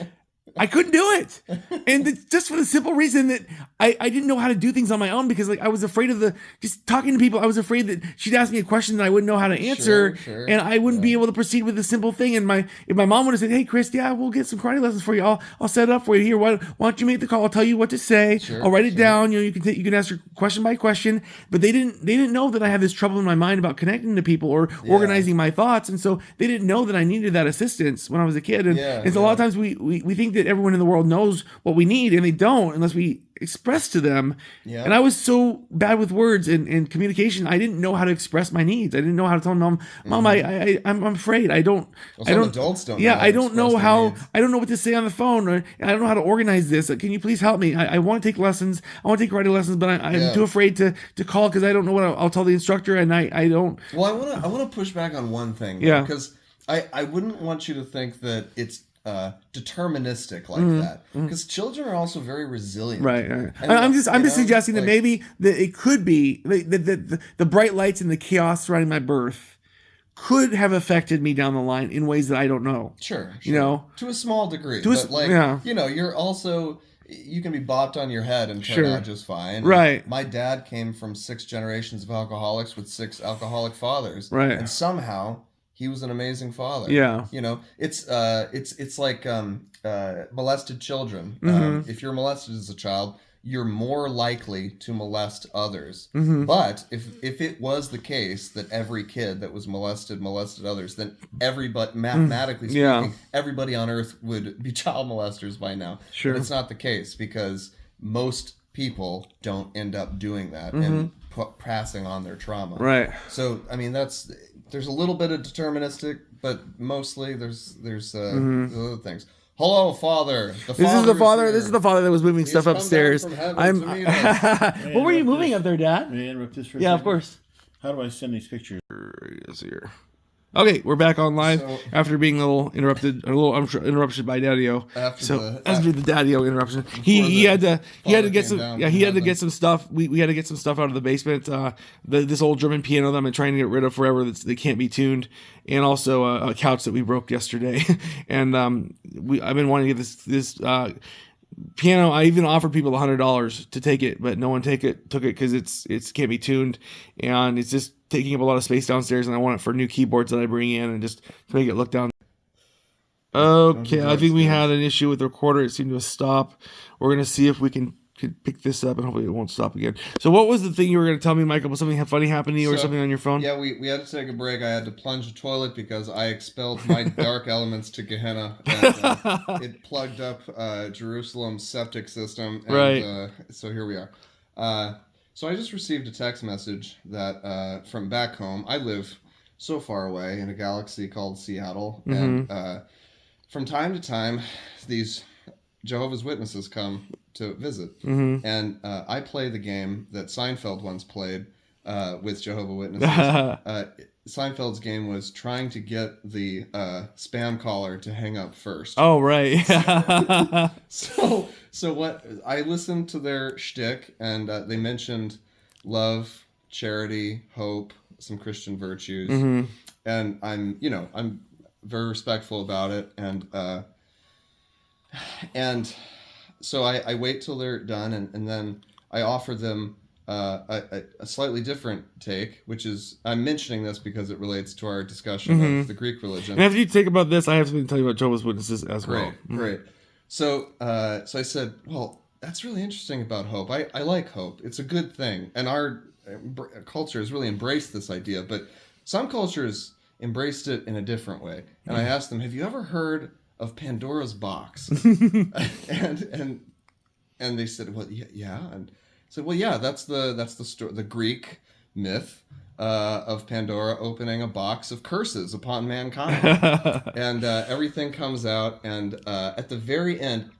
I couldn't do it. And just for the simple reason that I didn't know how to do things on my own because like I was afraid of just talking to people. I was afraid that she'd ask me a question that I wouldn't know how to answer and I wouldn't be able to proceed with a simple thing. And if my mom would have said, hey, Chris, we'll get some karate lessons for you. I'll set it up for you here. Why don't you make the call? I'll tell you what to say. I'll write it down. You can answer question by question, but they didn't know that I had this trouble in my mind about connecting to people or organizing my thoughts. And so they didn't know that I needed that assistance when I was a kid. And so a lot of times we think that everyone in the world knows what we need and they don't unless we express to them. And I was so bad with words and communication. I didn't know how to express my needs. I didn't know how to tell Mom, I'm afraid. Adults don't. Yeah, I don't know how. I don't know what to say on the phone. Or I don't know how to organize this. Can you please help me? I want to take lessons. I want to take karate lessons, but I'm too afraid to call because I don't know what I'll tell the instructor, and I don't. Well, I want to push back on one thing. Because I wouldn't want you to think that it's deterministic like that because children are also very resilient, right. And I'm just suggesting that maybe that it could be the bright lights and the chaos surrounding my birth could have affected me down the line in ways that I don't know. Sure. To a small degree, you're also, you can be bopped on your head and turn out just fine. Right. My dad came from 6 generations of alcoholics with 6 alcoholic fathers, right, and somehow he was an amazing father. Yeah. It's like molested children. If you're molested as a child, you're more likely to molest others. But if it was the case that every kid that was molested others, then everybody, mathematically speaking, everybody on earth would be child molesters by now. Sure. But it's not the case because most people don't end up doing that and passing on their trauma. Right. So, I mean, there's a little bit of deterministic, but mostly there's other things. Hello, Father. This is the father that was moving stuff upstairs. What were you moving up there, Dad? May I interrupt this for a second? second? Of course. How do I send these pictures? Here. Okay, we're back on live after being a little interruption by Daddy-O. After the Daddy-O interruption, he had to get some stuff. We had to get some stuff out of the basement. This old German piano that I've been trying to get rid of forever that can't be tuned, and also a couch that we broke yesterday. And I've been wanting to get this piano. I even offered people $100 to take it, but no one took it because it can't be tuned, and it's just taking up a lot of space downstairs, and I want it for new keyboards that I bring in and just to make it look down. Okay, I think we had an issue with the recorder. It seemed to stop. We're going to see if we can could pick this up, and hopefully it won't stop again. So what was the thing you were going to tell me, Michael? Was something funny happened to you or something on your phone? Yeah, we had to take a break. I had to plunge the toilet because I expelled my dark elements to Gehenna. And, it plugged up Jerusalem's septic system. And, right. So here we are. So I just received a text message that from back home. I live so far away in a galaxy called Seattle. Mm-hmm. And from time to time, these Jehovah's Witnesses come to visit. Mm-hmm. And I play the game that Seinfeld once played with Jehovah's Witnesses. Seinfeld's game was trying to get the spam caller to hang up first. Oh, right. So what I listened to their shtick, and they mentioned love, charity, hope, some Christian virtues, mm-hmm. and I'm very respectful about it, and so I wait till they're done, and then I offer them a slightly different take, which is, I'm mentioning this because it relates to our discussion mm-hmm. of the Greek religion. And after you think about this, I have something to tell you about Jehovah's Witnesses as well. Great. So I said, well, that's really interesting about hope. I like hope. It's a good thing. And our culture has really embraced this idea, but some cultures embraced it in a different way. And I asked them, have you ever heard of Pandora's box? and they said, well, yeah. And I said, well, yeah, that's the story, the Greek myth of Pandora opening a box of curses upon mankind. And everything comes out, and at the very end,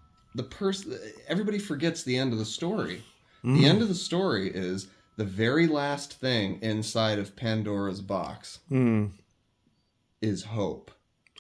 everybody forgets the end of the story. The end of the story is the very last thing inside of Pandora's box is hope.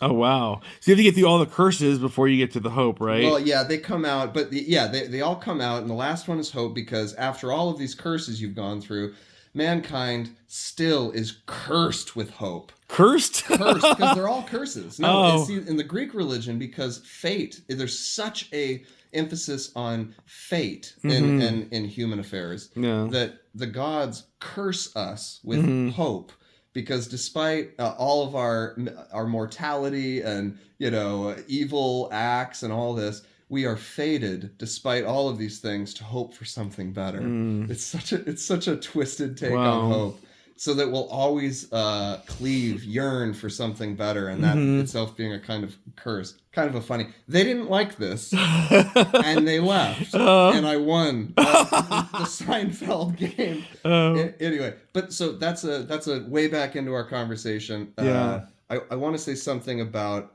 Oh, wow. So you have to get through all the curses before you get to the hope, right? Well, yeah, they come out, but they all come out, and the last one is hope, because after all of these curses you've gone through, mankind still is cursed with hope. Cursed? Cursed, because they're all curses. No, see, in the Greek religion, because fate, there's such a emphasis on fate in human affairs, that the gods curse us with hope. Because despite all of our mortality and evil acts and all this, we are fated, despite all of these things, to hope for something better. It's such a twisted take on hope, so that we'll always yearn for something better, and that itself being a kind of curse. Kind of a funny. They didn't like this, and they left, and I won the Seinfeld game. Anyway, but so that's a way back into our conversation. I want to say something about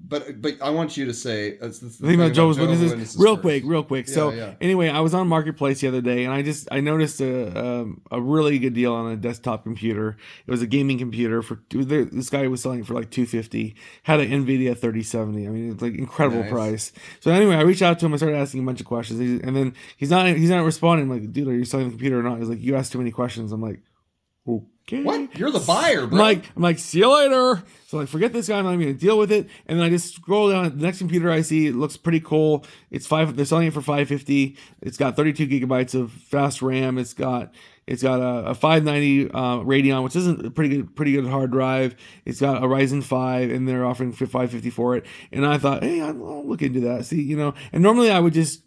but I want you to say the thing about Jehovah's Witnesses real quick. So yeah. Anyway, I was on Marketplace the other day, and I noticed a really good deal on a desktop computer. It was a gaming computer this guy was selling it for like $250. Had an NVIDIA 3070. I mean, it's like incredible price. So anyway, I reached out to him. I started asking a bunch of questions, and then he's not responding. I'm like, dude, are you selling the computer or not? He's like, you asked too many questions. I'm like, okay. What? You're the buyer, bro. I'm like, see you later. So forget this guy. I'm not even gonna deal with it. And then I just scroll down. The next computer I see, it looks pretty cool. They're selling it for $550. It's got 32 gigabytes of fast RAM. It's got a 590 Radeon, which isn't a pretty good hard drive. It's got a Ryzen 5, and they're offering $550 for it. And I thought, hey, I'll look into that. See, and normally I would just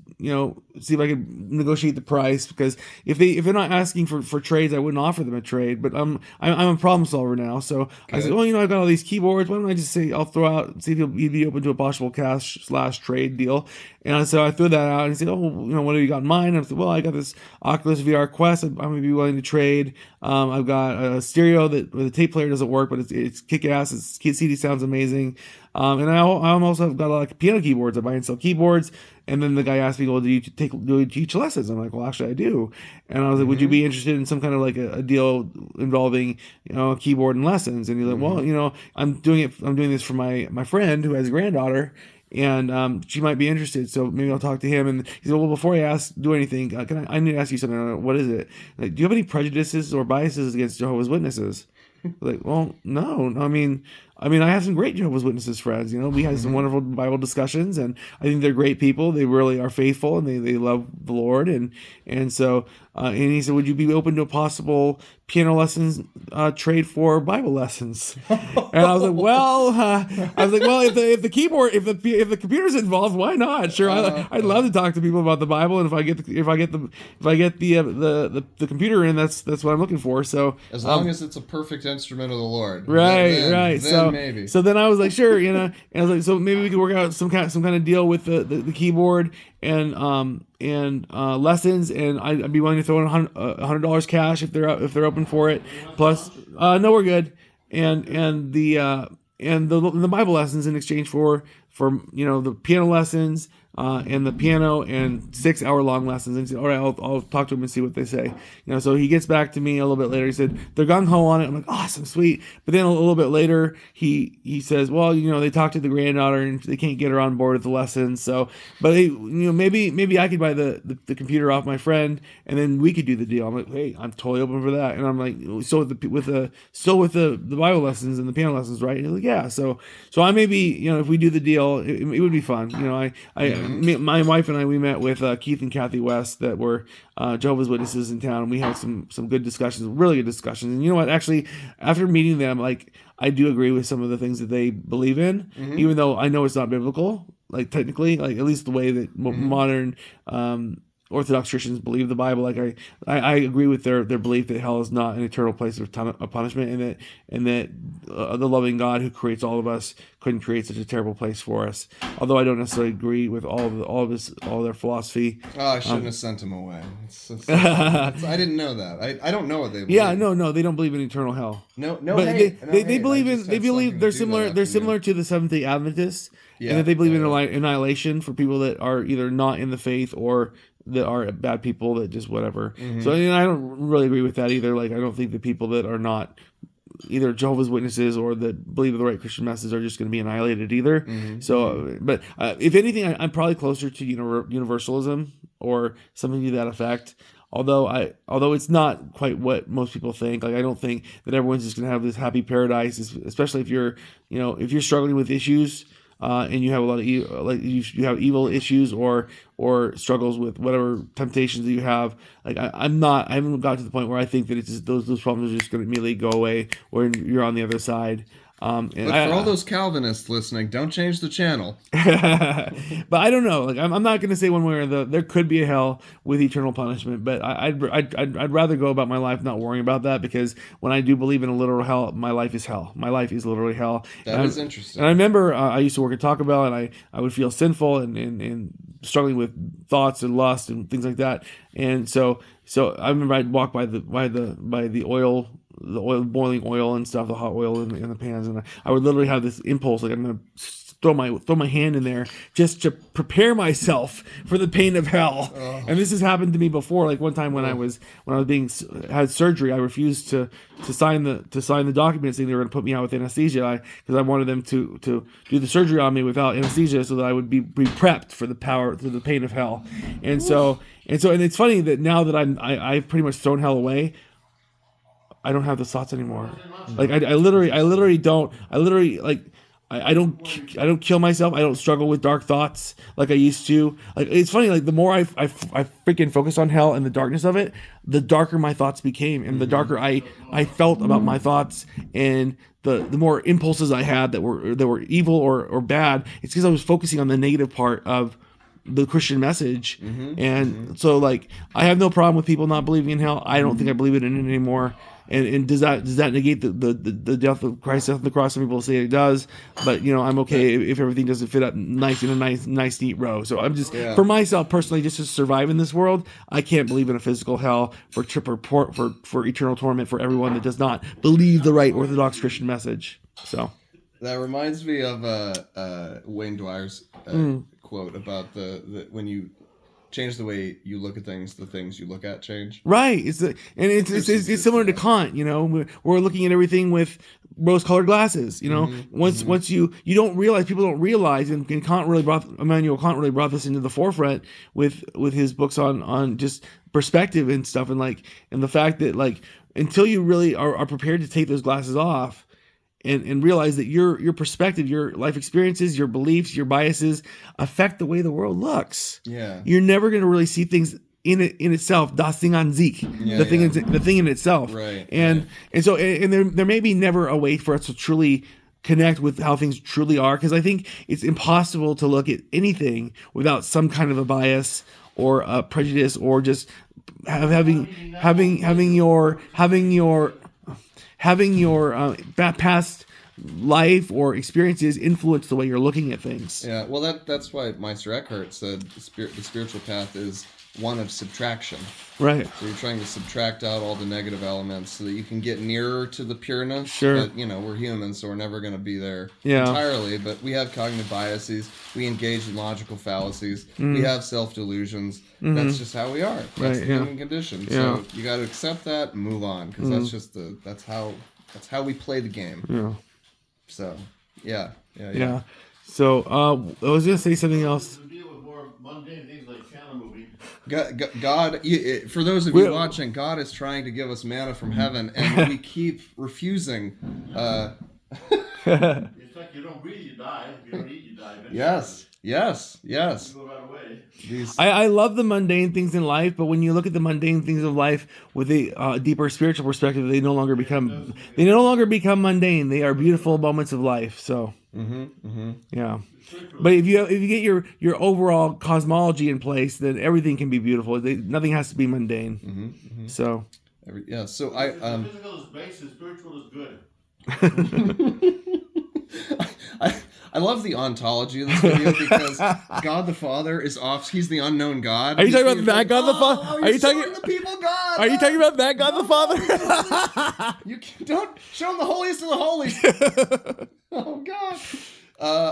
see if I could negotiate the price, because if they're not asking for trades, I wouldn't offer them a trade. But I'm a problem solver now, so I said, I've got all these keyboards. Why don't I just say I'll throw out, see if he'd be open to a possible cash/trade deal. And so I threw that out, and he said, what have you got in mind? I said, well, I got this Oculus VR Quest. I'm gonna be willing to trade. I've got a stereo that the tape player doesn't work, but it's kick ass. Its CD sounds amazing. And I also have got a lot of piano keyboards. I buy and sell keyboards. And then the guy asked me, well, do you teach lessons? I'm like, well, actually I do. And I was like, would you be interested in some kind of like a deal involving, keyboard and lessons? And he's like, well, I'm doing this for my friend who has a granddaughter, and she might be interested, so maybe I'll talk to him. And he said, well, before I do anything, I need to ask you something. What is it? Like, do you have any prejudices or biases against Jehovah's Witnesses? Like, well, no. I mean, I mean, I have some great Jehovah's Witnesses friends. We had some wonderful Bible discussions, and I think they're great people. They really are faithful, and they love the Lord. And so, and he said, would you be open to a possible piano lessons trade for Bible lessons? And I was like, well, if the keyboard, if the computer's involved, why not? Sure, I'd love to talk to people about the Bible, and if I get the computer in, that's what I'm looking for. So as long as it's a perfect instrument of the Lord, right. Then So maybe. So then I was like, sure, and I was like, so maybe we could work out some kind of deal with the keyboard and lessons, and I'd be willing to throw in $100 cash if they're open for it. Plus, no, we're good, and the Bible lessons in exchange for the piano lessons. And the piano and 6-hour-long lessons. And he said, all right, I'll talk to him and see what they say. So he gets back to me a little bit later. He said, they're gung-ho on it. I'm like, awesome, sweet. But then a little bit later, he says, well, they talked to the granddaughter and they can't get her on board with the lessons. So, but maybe I could buy the computer off my friend and then we could do the deal. I'm like, hey, I'm totally open for that. And I'm like, still with the Bible lessons and the piano lessons, right? And he's like, yeah. So I maybe, if we do the deal, it would be fun. My wife and I, we met with Keith and Kathy West that were Jehovah's Witnesses in town, and we had some good discussions, really good discussions. And you know what? Actually, after meeting them, like, I do agree with some of the things that they believe in, even though I know it's not biblical, like technically, like at least the way that modern Orthodox Christians believe the Bible. Like I agree with their belief that hell is not an eternal place of punishment, and that the loving God who creates all of us couldn't create such a terrible place for us. Although I don't necessarily agree with all of their philosophy. Oh, I shouldn't have sent him away. I didn't know that. I don't know what they believe. Yeah, no, they don't believe in eternal hell. No, but they believe they're similar to the Seventh-day Adventists, and that they believe in annihilation for people that are either not in the faith or that are bad people that just whatever. So I don't really agree with that either. Like, I don't think the people that are not either Jehovah's Witnesses or that believe the right Christian message are just going to be annihilated either. So, but if anything, I'm probably closer to universalism or something to that effect. Although it's not quite what most people think. Like, I don't think that everyone's just going to have this happy paradise, especially if you're struggling with issues. And you have a lot of you have evil issues or struggles with whatever temptations that you have. Like I haven't got to the point where I think that it's just those problems are just going to immediately go away when you're on the other side. But for all those Calvinists listening, don't change the channel. But I don't know. Like I'm not going to say one way or the other. There could be a hell with eternal punishment, but I'd rather go about my life not worrying about that, because when I do believe in a literal hell, my life is hell. My life is literally hell. That is interesting. And I remember I used to work at Taco Bell, and I would feel sinful and struggling with thoughts and lust and things like that. And so I remember I'd walk by the oil. The oil, boiling oil and stuff, the hot oil in the pans, and I would literally have this impulse, like I'm gonna throw my hand in there just to prepare myself for the pain of hell. And this has happened to me before. Like one time when I had surgery, I refused to sign the document saying they were going to put me out with anesthesia, because I wanted them to do the surgery on me without anesthesia so that I would be prepped for the pain of hell. And it's funny that now that I've pretty much thrown hell away, I don't have those thoughts anymore. Like I literally don't kill myself. I don't struggle with dark thoughts like I used to. Like, it's funny, like the more I freaking focus on hell and the darkness of it, the darker my thoughts became, and the darker I felt about my thoughts, and the more impulses I had that were evil or bad. It's because I was focusing on the negative part of the Christian message. So like I have no problem with people not believing in hell. I don't think I believe in it anymore. And does that negate the death of Christ on the cross? Some people say it does, but I'm okay if everything doesn't fit up nice in a nice neat row. So I'm just for myself personally, just to survive in this world, I can't believe in a physical hell for eternal torment for everyone that does not believe the right Orthodox Christian message. So that reminds me of Wayne Dwyer's quote about the when you change the way you look at things, the things you look at change. Right. It's similar to Kant. We're looking at everything with rose-colored glasses. Once you don't realize, people don't realize, and Immanuel Kant really brought this into the forefront with his books on just perspective and stuff, and the fact that until you really are prepared to take those glasses off and realize that your perspective, your life experiences, your beliefs, your biases affect the way the world looks. Yeah. You're never going to really see things in itself, das Ding an sich, the thing in itself. Right. And so there may be never a way for us to truly connect with how things truly are, because I think it's impossible to look at anything without some kind of a bias or a prejudice, or just having your past life or experiences influence the way you're looking at things. Yeah, well, that's why Meister Eckhart said the spiritual path is one of subtraction. Right. So you're trying to subtract out all the negative elements so that you can get nearer to the pureness. Sure. But, we're humans, so we're never going to be there Yeah. entirely. But we have cognitive biases. We engage in logical fallacies. We have self-delusions. That's just how we are. That's the human condition. Yeah. So you got to accept that and move on, because that's just that's how we play the game. Yeah. So, yeah. So I was going to say something else. To deal with more mundane things like channel moving. God, for those of you watching, God is trying to give us manna from heaven, and we keep refusing. It's like you don't breathe, you die. If you don't eat, you die. Eventually. Yes. You go right away. I love the mundane things in life, but when you look at the mundane things of life with a deeper spiritual perspective, they no longer become mundane. They are beautiful moments of life. So, yeah. But if you get your overall cosmology in place, then everything can be beautiful. Nothing has to be mundane. So, So physical is base and spiritual is good. I love the ontology of this video, because God the Father is off. He's the unknown God. Are you talking about that God the Father? Are you talking the people God? Are you talking about that God the Father? You don't show him the holiest of the holies. Oh God.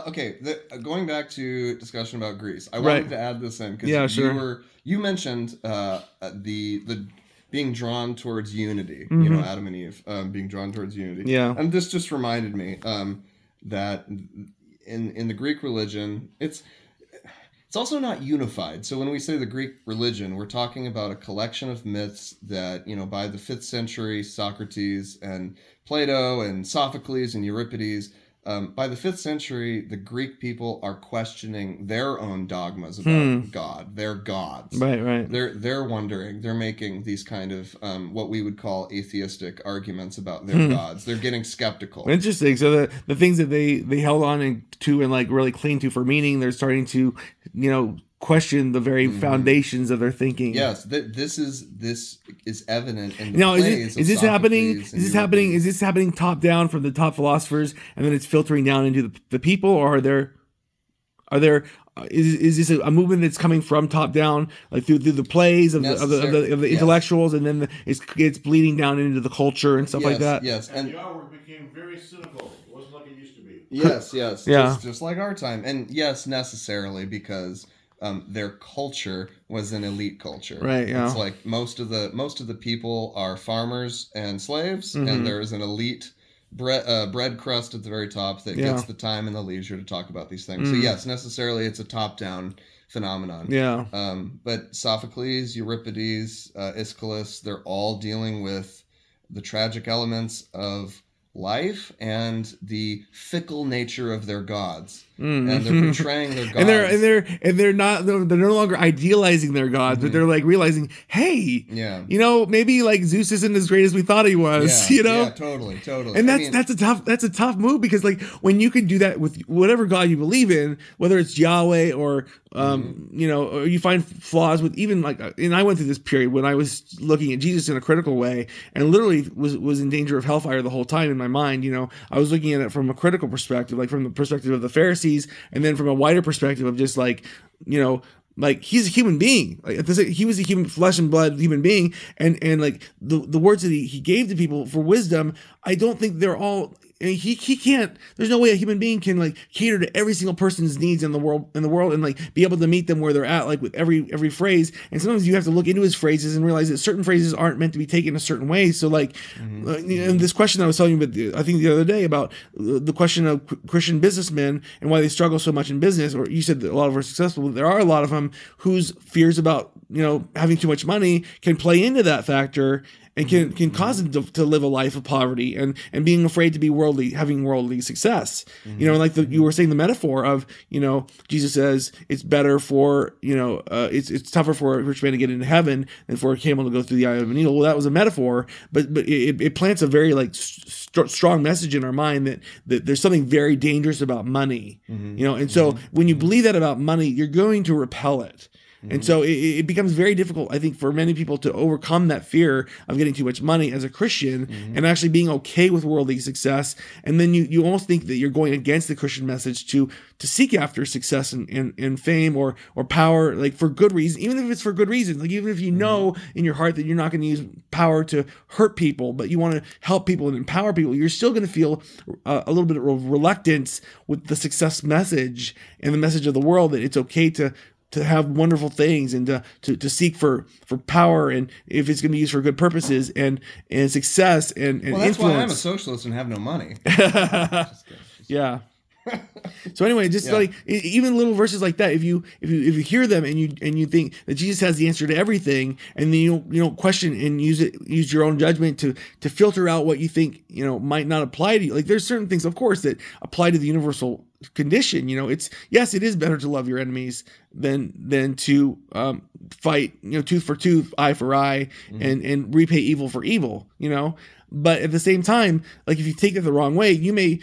Okay, going back to discussion about Greece, I wanted to add this in because you mentioned the being drawn towards unity. Adam and Eve being drawn towards unity. Yeah, and this just reminded me that in the Greek religion, it's also not unified. So when we say the Greek religion, we're talking about a collection of myths that, by the 5th century, Socrates and Plato and Sophocles and Euripides, by the 5th century, the Greek people are questioning their own dogmas about God, their gods. Right. They're wondering. They're making these kind of what we would call atheistic arguments about their gods. They're getting skeptical. Interesting. So the things that they held on to and like really cling to for meaning, they're starting to question the very foundations of their thinking. Yes, this is evident in the now. plays. Is this happening? Is this happening top down from the top philosophers, and then it's filtering down into the people, or is this a movement that's coming from top down, like through the plays of the intellectuals, and then it's bleeding down into the culture and stuff like that? Yes, and the artwork became very cynical. It wasn't like it used to be. Yes, yeah, just like our time, and yes, necessarily because their culture was an elite culture. Right. Yeah. It's like most of the people are farmers and slaves, and there's an elite bread crust at the very top that gets the time and the leisure to talk about these things. So yes, necessarily it's a top-down phenomenon. Yeah. But Sophocles, Euripides, Aeschylus, they're all dealing with the tragic elements of life and the fickle nature of their gods, and they're portraying their gods, and they're no longer idealizing their gods, but they're like realizing, hey, maybe like Zeus isn't as great as we thought he was. Totally. And that's a tough move, because like when you can do that with whatever god you believe in, whether it's Yahweh or or you find flaws with even like, and I went through this period when I was looking at Jesus in a critical way and literally was in danger of hellfire the whole time in my mind. I was looking at it from a critical perspective, like from the perspective of the Pharisees, and then from a wider perspective of just like, like he's a human being. Like he was a human, flesh and blood human being, and like the words that he gave to people for wisdom, I don't think they're all. I mean, he can't. There's no way a human being can like cater to every single person's needs in the world and like be able to meet them where they're at, like with every phrase. And sometimes you have to look into his phrases and realize that certain phrases aren't meant to be taken a certain way. So like, and this question I was telling you about, I think the other day, about the question of Christian businessmen and why they struggle so much in business. Or you said that a lot of them are successful, but there are a lot of them whose fears about having too much money can play into that factor and can cause them to live a life of poverty and being afraid to be having worldly success. Like you were saying, the metaphor of, Jesus says it's better for, it's tougher for a rich man to get into heaven than for a camel to go through the eye of a needle. Well, that was a metaphor, but it plants a very strong message in our mind that there's something very dangerous about money, and so when you believe that about money, you're going to repel it. And so it becomes very difficult, I think, for many people to overcome that fear of getting too much money as a Christian and actually being okay with worldly success. And then you almost think that you're going against the Christian message to seek after success and fame or power, like for good reason, even if it's for good reasons. Like even if you know in your heart that you're not going to use power to hurt people, but you want to help people and empower people, you're still going to feel a little bit of reluctance with the success message and the message of the world that it's okay to have wonderful things and to seek for power, and if it's going to be used for good purposes and success and well, that's influence. why I'm a socialist and have no money. Yeah. So anyway, just like even little verses like that, if you hear them and you think that Jesus has the answer to everything, and then you don't question and use your own judgment to filter out what you think might not apply to you. Like there's certain things, of course, that apply to the universal condition. It is better to love your enemies than to fight tooth for tooth, eye for eye, and repay evil for evil. But at the same time, like if you take it the wrong way, you may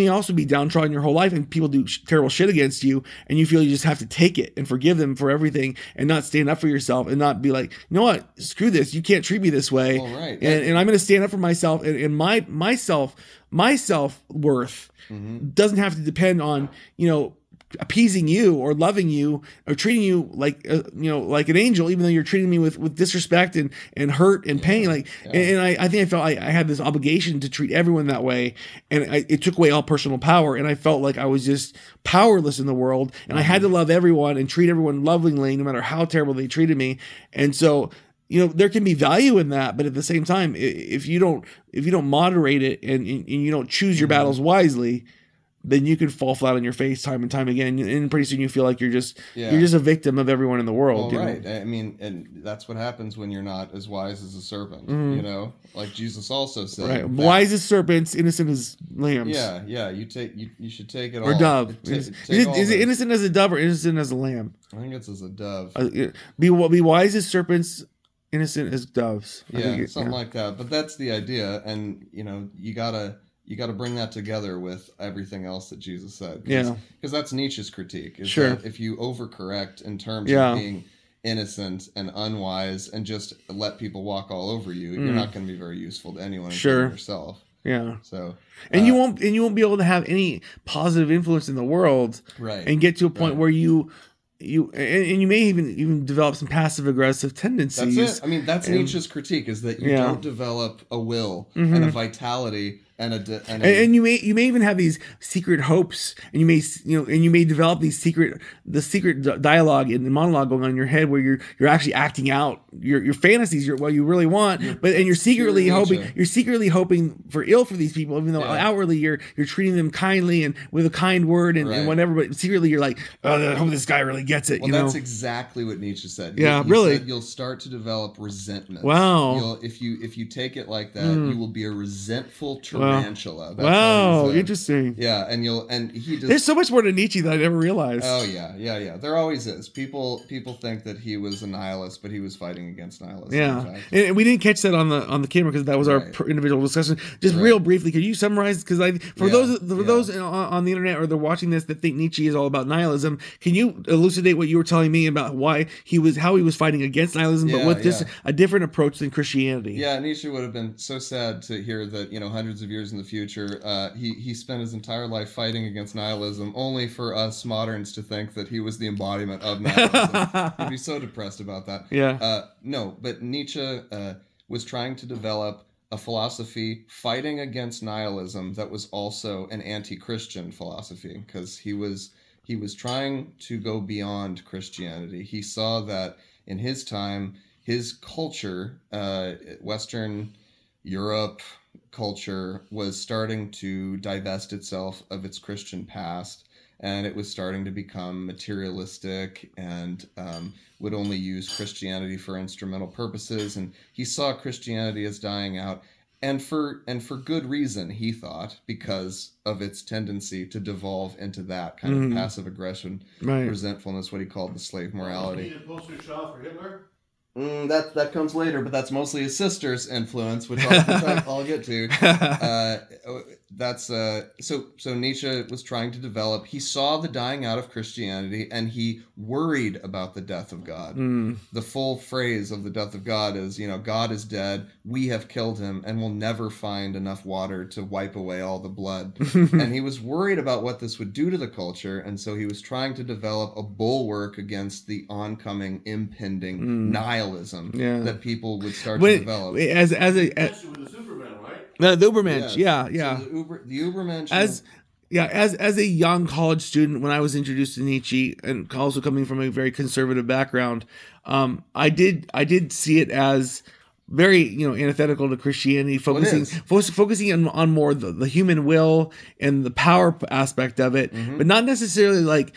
also be downtrodden your whole life, and people do terrible shit against you, and you feel you just have to take it and forgive them for everything, and not stand up for yourself, and not be like, you know what, screw this, you can't treat me this way, right. and I'm going to stand up for myself, and my self-worth doesn't have to depend on appeasing you or loving you or treating you like like an angel, even though you're treating me with disrespect and hurt and pain. And I think I felt I had this obligation to treat everyone that way, and it took away all personal power, and I felt like I was just powerless in the world, and I had to love everyone and treat everyone lovingly no matter how terrible they treated me. And so there can be value in that, but at the same time, if you don't moderate it and you don't choose your battles wisely, then you could fall flat on your face time and time again, and pretty soon you feel like you're just a victim of everyone in the world. Well, right. I mean, and that's what happens when you're not as wise as a serpent. Like Jesus also said, right? Wise as serpents, innocent as lambs. Yeah. You should take it all. Or dove. Is it innocent as a dove or innocent as a lamb? I think it's as a dove. Be wise as serpents, innocent as doves. Something like that. But that's the idea, and you gotta bring that together with everything else that Jesus said. Because that's Nietzsche's critique. That if you overcorrect in terms of being innocent and unwise and just let people walk all over you, you're not going to be very useful to anyone, including yourself. Yeah. So, and you won't be able to have any positive influence in the world, right? And get to a point where you may even develop some passive aggressive tendencies. That's it. I mean, that's Nietzsche's critique, is that you don't develop a will and a vitality and you may even have these secret hopes, and you may develop the secret dialogue and monologue going on in your head where you're actually acting out your fantasies, what you really want, and you're secretly hoping for ill for these people, even though outwardly you're treating them kindly and with a kind word and whatever, but secretly you're like, oh, I hope this guy really gets it. Well, that's exactly what Nietzsche said. He said you'll start to develop resentment. Wow. If you take it like that, you will be a resentful tarantula. That's wow, interesting. Yeah, and he just... There's so much more to Nietzsche that I never realized. Oh yeah. There always is. People think that he was a nihilist, but he was fighting against nihilism. Yeah, and we didn't catch that on the camera because that was our individual discussion. Just real briefly, could you summarize? Because those on the internet or they're watching this that think Nietzsche is all about nihilism, can you elucidate what you were telling me about how he was fighting against nihilism, but with just a different approach than Christianity? Yeah, Nietzsche would have been so sad to hear that hundreds of years in the future, he spent his entire life fighting against nihilism, only for us moderns to think that he was the embodiment of nihilism. He'd be so depressed about that. Yeah. No, but Nietzsche was trying to develop a philosophy fighting against nihilism that was also an anti-Christian philosophy, because he was trying to go beyond Christianity. He saw that in his time, his culture, Western Europe culture, was starting to divest itself of its Christian past, and it was starting to become materialistic and would only use Christianity for instrumental purposes. And he saw Christianity as dying out. And for good reason, he thought, because of its tendency to devolve into that kind of passive aggression, resentfulness, what he called the slave morality. He needed a poster child for Hitler? That comes later, but that's mostly his sister's influence, which I'll get to. So Nietzsche was trying to develop. He saw the dying out of Christianity, and he worried about the death of God. The full phrase of the death of God is, God is dead. We have killed him, and we'll never find enough water to wipe away all the blood. And he was worried about what this would do to the culture, and so he was trying to develop a bulwark against the oncoming, impending nihilism that people would start to develop. Especially with the Superman, right? The Ubermensch, yeah. So the Ubermensch. As a young college student, when I was introduced to Nietzsche, and also coming from a very conservative background, I did see it as very antithetical to Christianity, focusing on more the human will and the power aspect of it, but not necessarily like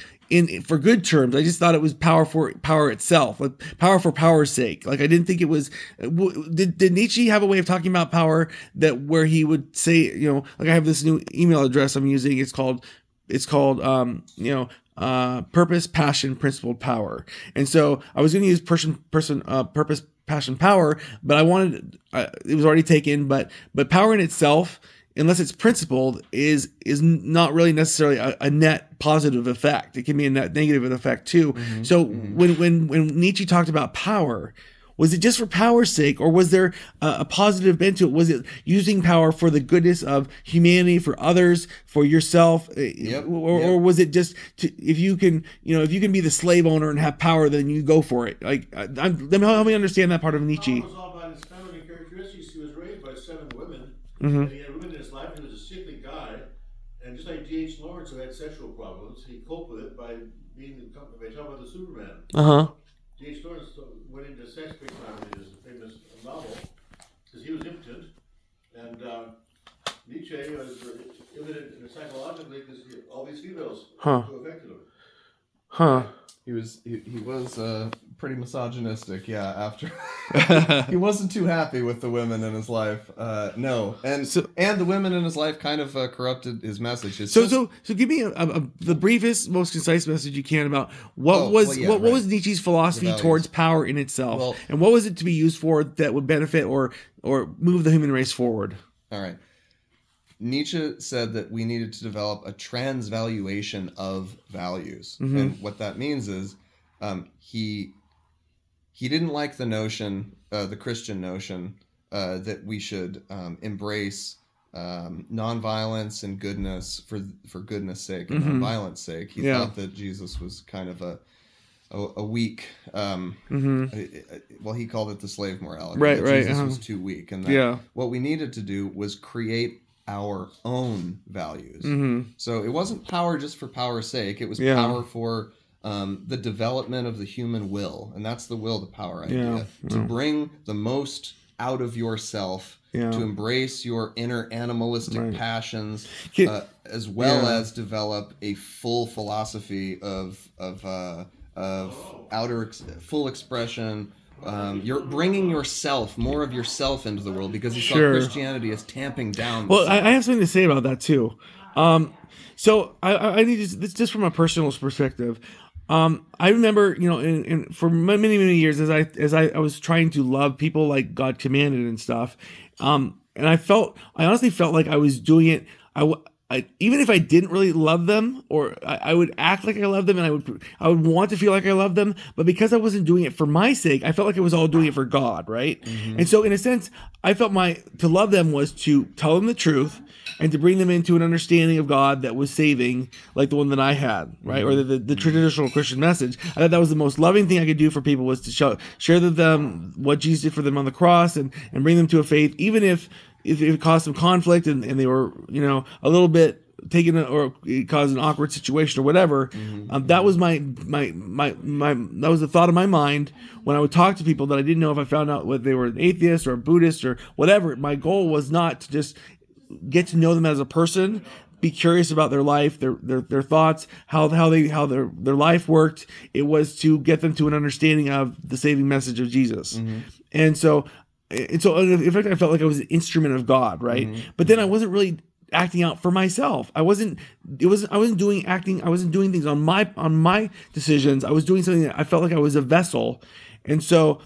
for good terms. I just thought it was power for power itself, like power for power's sake. Like I didn't think it was. Did Nietzsche have a way of talking about power where he would say, like I have this new email address I'm using. It's called purpose, passion, principled power. And so I was going to use purpose, passion, power, but I wanted it was already taken. But power in itself, unless it's principled, is not really necessarily a net positive effect. It can be a net negative effect too. So when Nietzsche talked about power, was it just for power's sake, or was there a positive bent to it? Was it using power for the goodness of humanity, for others, for yourself, or was it just if you can be the slave owner and have power, then you go for it? Like, let me understand that part of Nietzsche. It was all about his feminine characteristics. He was raised by 7 women, and he had women in his life. He was a sickly guy, and just like D.H. Lawrence, who had sexual problems, he coped with it by talking about the Superman. D.H. Lawrence went into sex big time in his famous novel because he was impotent, and Nietzsche was impotent psychologically because all these females who affected him. He was pretty misogynistic, after he wasn't too happy with the women in his life. And the women in his life kind of corrupted his message. So give me the briefest, most concise message you can about what was Nietzsche's philosophy towards power in itself, and what was it to be used for that would benefit or move the human race forward. All right. Nietzsche said that we needed to develop a transvaluation of values. And what that means is he didn't like the notion, the Christian notion, that we should embrace nonviolence and goodness for goodness sake and nonviolence sake. He thought that Jesus was kind of a weak, he called it the slave morality. Right. Jesus was too weak. And what we needed to do was create our own values. So it wasn't power just for power's sake. It was power for the development of the human will. And that's the will to power idea. To bring the most out of yourself, to embrace your inner animalistic passions, as well as develop a full philosophy of full expression. You're bringing more of yourself into the world, because you saw Christianity as tamping down. Well, I have something to say about that too. So I need to, this just from a personal perspective. I remember, for many years, as I was trying to love people like God commanded and stuff. And I honestly felt like I was doing it. Even if I didn't really love them, or I would act like I loved them, and I would want to feel like I loved them, but because I wasn't doing it for my sake, I felt like I was all doing it for God, right? And so in a sense, I felt to love them was to tell them the truth and to bring them into an understanding of God that was saving, like the one that I had, right? Or the traditional Christian message. I thought that was the most loving thing I could do for people, was to share with them what Jesus did for them on the cross, and bring them to a faith, even if it caused some conflict and they were, a little bit taken, or it caused an awkward situation or whatever. That was that was the thought of my mind when I would talk to people that I didn't know if I found out whether they were an atheist or a Buddhist or whatever. My goal was not to just get to know them as a person, be curious about their life, their thoughts, how their life worked. It was to get them to an understanding of the saving message of Jesus. And so in fact, I felt like I was an instrument of God, right? But then I wasn't really acting out for myself. I wasn't doing things on my decisions. I was doing something that I felt like I was a vessel. And so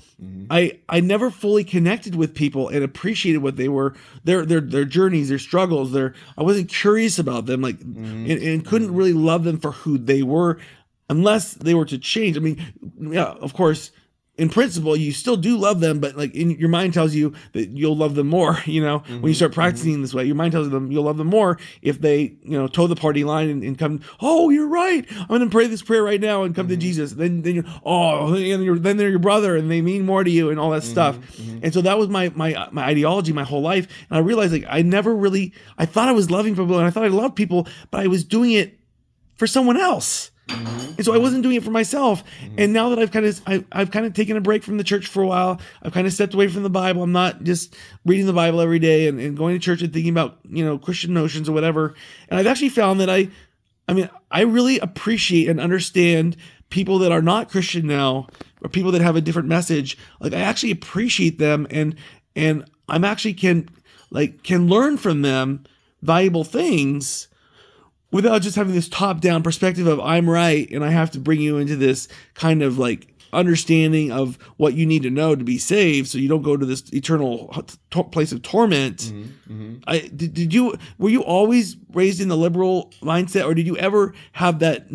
I never fully connected with people and appreciated what they were, their journeys, their struggles. I wasn't curious about them, like, and couldn't really love them for who they were unless they were to change. I mean, yeah, of course, in principle, you still do love them, but like in your mind tells you that you'll love them more, when you start practicing this way, your mind tells them you'll love them more if they, toe the party line and come, oh, you're right, I'm going to pray this prayer right now and come to Jesus. Then then they're your brother and they mean more to you and all that stuff. And so that was my ideology my whole life. And I realized like I thought I was loving people and I thought I loved people, but I was doing it for someone else. And so I wasn't doing it for myself. And now that I've kind of taken a break from the church for a while, I've kind of stepped away from the Bible. I'm not just reading the Bible every day and going to church and thinking about, Christian notions or whatever. And I've actually found that I really appreciate and understand people that are not Christian now, or people that have a different message. Like I actually appreciate them and I'm actually can learn from them valuable things without just having this top-down perspective of I'm right and I have to bring you into this kind of like understanding of what you need to know to be saved so you don't go to this eternal place of torment. Were you always raised in the liberal mindset, or did you ever have that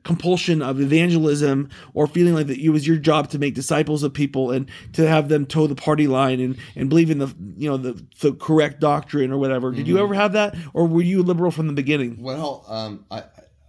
compulsion of evangelism or feeling like that it was your job to make disciples of people and to have them toe the party line and believe in the correct doctrine or whatever? Did you ever have that, or were you liberal from the beginning? Well,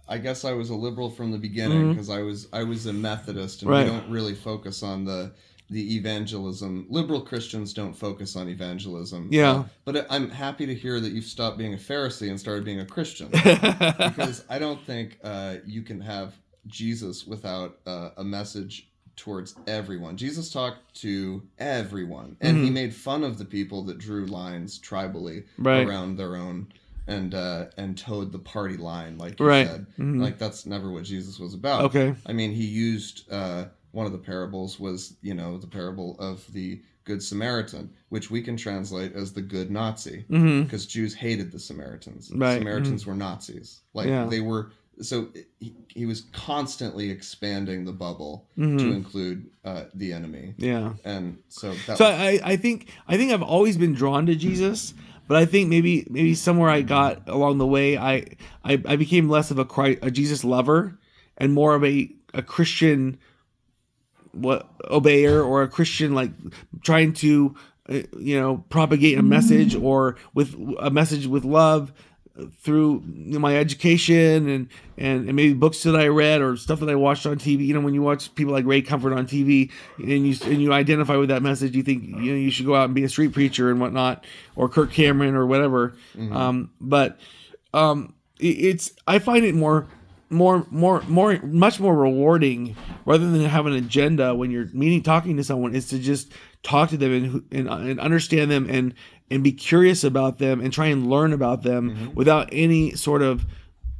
I guess I was a liberal from the beginning because I was a Methodist, and we don't really focus on the evangelism. Liberal Christians don't focus on evangelism. Yeah. But I'm happy to hear that you've stopped being a Pharisee and started being a Christian, because I don't think you can have Jesus without a message towards everyone. Jesus talked to everyone, and he made fun of the people that drew lines tribally around their own and towed the party line, like you said. Like that's never what Jesus was about. Okay. I mean, he used one of the parables was, the parable of the Good Samaritan, which we can translate as the good Nazi, because Jews hated the Samaritans. Right. Samaritans were Nazis. They were. So he was constantly expanding the bubble to include the enemy. Yeah. And so I think I've always been drawn to Jesus. But I think maybe somewhere I got along the way, I became less of a Jesus lover and more of a Christian obeyer, or a Christian like trying to propagate a message or with a message with love through my education and maybe books that I read or stuff that I watched on TV. When you watch people like Ray Comfort on TV and you identify with that message, you think you should go out and be a street preacher and whatnot, or Kirk Cameron or whatever. But I find it much more rewarding, rather than have an agenda when you're talking to someone, is to just talk to them and understand them and be curious about them and try and learn about them without any sort of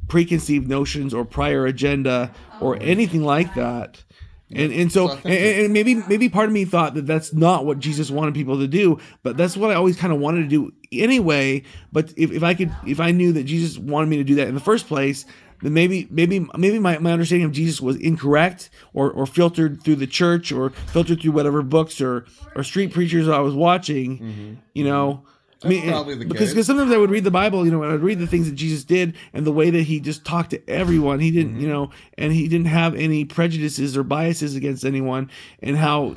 preconceived notions or prior agenda or anything like that. And so maybe part of me thought that that's not what Jesus wanted people to do, but that's what I always kind of wanted to do anyway. But if I knew that Jesus wanted me to do that in the first place, then maybe my understanding of Jesus was incorrect or filtered through the church or filtered through whatever books or street preachers I was watching, probably the case. Because sometimes I would read the Bible, and I'd read the things that Jesus did and the way that he just talked to everyone. He didn't, and he didn't have any prejudices or biases against anyone, and how,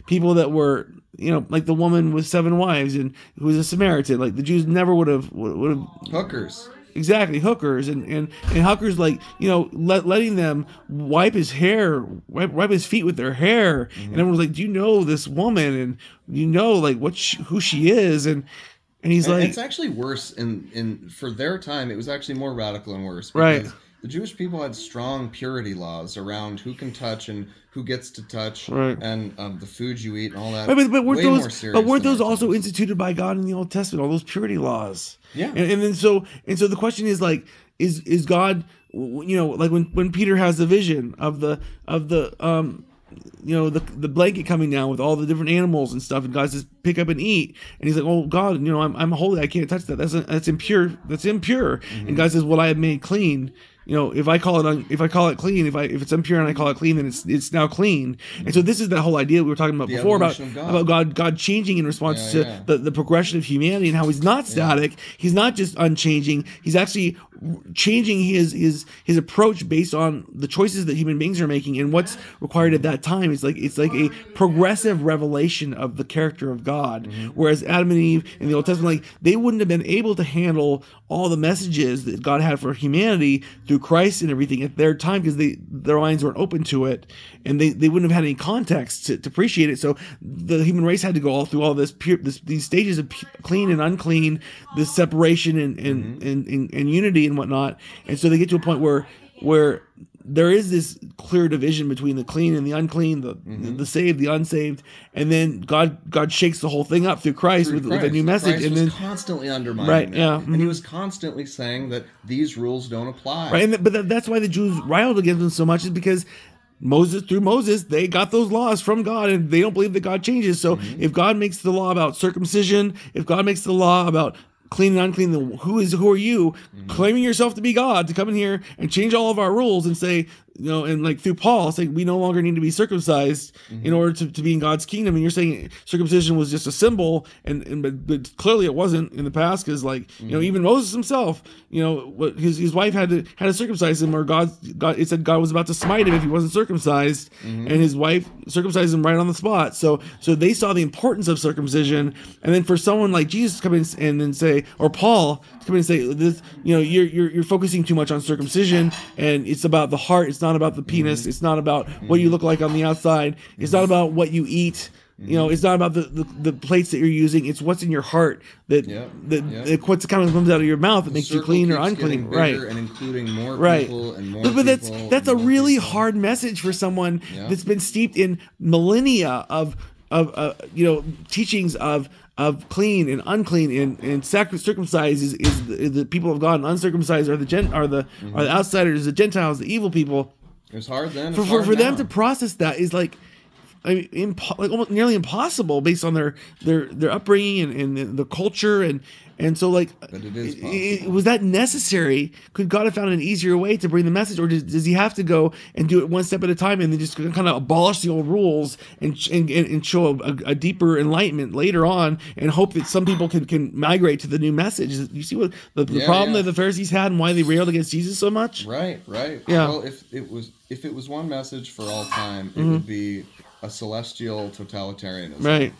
people that were, like the woman with 7 wives and who was a Samaritan, like the Jews never would have hookers. Exactly, hookers and hookers, like, letting them wipe his hair, wipe his feet with their hair, and everyone's like, "Do you know this woman?" And like who she is, and he's like, it's actually worse in for their time. It was actually more radical and worse, because The Jewish people had strong purity laws around who can touch and who gets to touch, Right. and the food you eat and all that. But Way more serious weren't than those our also times. instituted by God in the Old Testament? All those purity laws. Yeah. And then so the question is like, is God, like when Peter has the vision of the the blanket coming down with all the different animals and stuff, and God says pick up and eat, and he's like, oh God, I'm holy, I can't touch that. That's impure. That's impure. And God says, well, I have made clean. If I call it clean, if it's impure and I call it clean, then it's now clean. And so this is that whole idea we were talking about The before evolution of about God changing in response Yeah, to the progression of humanity, and how he's not static. He's not just unchanging. He's actually changing his approach based on the choices that human beings are making and what's required at that time. It's like a progressive revelation of the character of God. Whereas Adam and Eve in the Old Testament, like, they wouldn't have been able to handle all the messages that God had for humanity through Christ and everything at their time, because their minds weren't open to it, and they wouldn't have had any context to appreciate it. So the human race had to go all through all these stages of clean and unclean, this separation and unity and whatnot. And so they get to a point where there is this clear division between the clean and the unclean, the saved, the unsaved, and then God shakes the whole thing up through Christ, with a new message. Christ and was then constantly undermining Right, that. yeah, And he was constantly saying that these rules don't apply. right, but that's why the Jews riled against him so much, is because through Moses, they got those laws from God, and they don't believe that God changes. So if God makes the law about circumcision, if God makes the law about clean and unclean, then who are you claiming yourself to be God to come in here and change all of our rules and say, and like through Paul saying we no longer need to be circumcised in order to be in God's kingdom. And you're saying circumcision was just a symbol, but clearly it wasn't in the past, because even Moses himself, his wife had to circumcise him, or God it said God was about to smite him if he wasn't circumcised, and his wife circumcised him right on the spot. So they saw the importance of circumcision, and then for someone like Jesus to come in and then say, or Paul to come in and say, this, you're focusing too much on circumcision, and it's about the heart. It's not about the penis. It's not about what you look like on the outside. It's not about what you eat. It's not about the plates that you're using. It's what's in your heart that what's kind of comes out of your mouth that makes you clean or unclean, right? And including more Right. people and more. But that's a really people. hard message for someone that's been steeped in millennia of teachings of clean and unclean, and circumcised is the people of God, and uncircumcised are the outsiders, the Gentiles, the evil people. It was hard then. For them to process that is like, almost nearly impossible based on their upbringing and the culture and so like. But it is possible. Was that necessary? Could God have found an easier way to bring the message, or does he have to go and do it one step at a time and then just kind of abolish the old rules and show a deeper enlightenment later on, and hope that some people can migrate to the new message? You see what the problem that the Pharisees had and why they railed against Jesus so much? Right. Yeah. Well, if it was one message for all time, it would be a celestial totalitarianism. Right.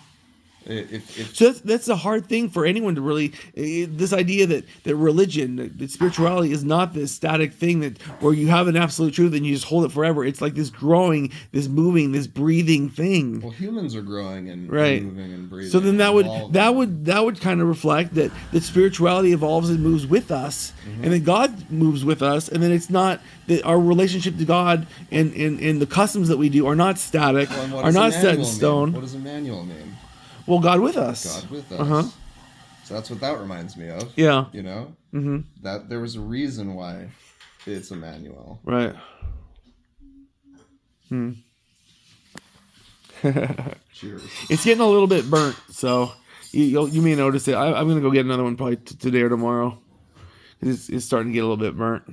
If So that's a hard thing for anyone to really. This idea that religion, that spirituality is not this static thing where you have an absolute truth and you just hold it forever. It's like this growing, this moving, this breathing thing. Well, humans are growing and Right. moving and breathing. So then that evolving. would kind of reflect that spirituality evolves and moves with us, and then God moves with us, and then it's not that our relationship to God and the customs that we do are not static, Well, and what are does not set in Emmanuel stone. mean? What does Emmanuel mean? Well, God with us. God with us. Uh-huh. So that's what that reminds me of. Yeah. That there was a reason why it's Emmanuel. Right. Cheers. It's getting a little bit burnt, so you may notice it. I'm gonna go get another one probably today or tomorrow. It's starting to get a little bit burnt.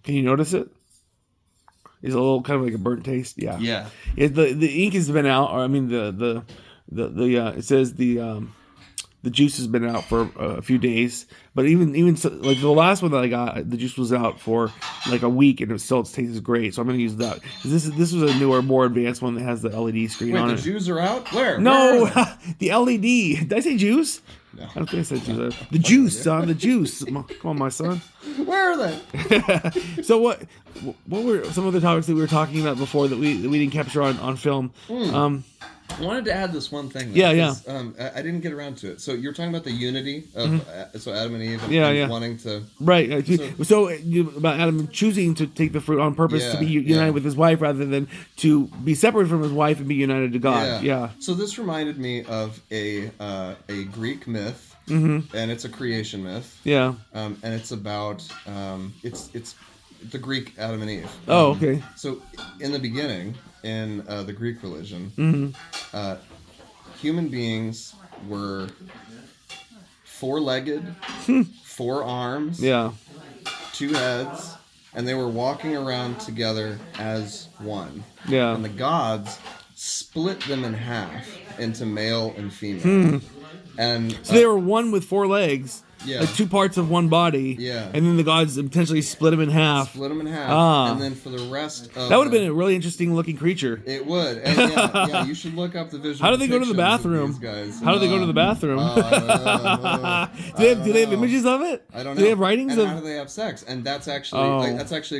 Can you notice it? It's a little kind of like a burnt taste. Yeah. Yeah. The ink has been out, or I mean it says the juice has been out for a few days, but even so, like the last one that I got, the juice was out for like a week and it still tastes great. So I'm gonna use that. This was a newer, more advanced one that has the LED screen on Wait, it. the Jews are out? Where? No, Where are the LED. Did I say juice? No. I don't think I said juice. The juice, son. The juice. Come on, my son. they? Where are they? So what were some of the topics that we were talking about before that we didn't capture on film? I wanted to add this one thing. Yeah. I didn't get around to it. So you're talking about the unity of so Adam and Eve and wanting to right. About Adam choosing to take the fruit on purpose to be united with his wife rather than to be separated from his wife and be united to God. Yeah. So this reminded me of a Greek myth, and it's a creation myth. Yeah. And it's about it's the Greek Adam and Eve. Oh, okay. So in the beginning, in the Greek religion, human beings were four-legged, 4 arms, 2 heads, and they were walking around together as one. Yeah. And the gods split them in half into male and female. And so they were one with 4 legs. Yeah. Like 2 parts of one body. Yeah. And then the gods intentionally split them in half. And then for the rest of that would have been a really interesting looking creature. It would. And you should look up the visual. How do they go to the bathroom? How do they go to the bathroom? Do they have images of it? I don't know. Do they have writings and how do they have sex? And that's actually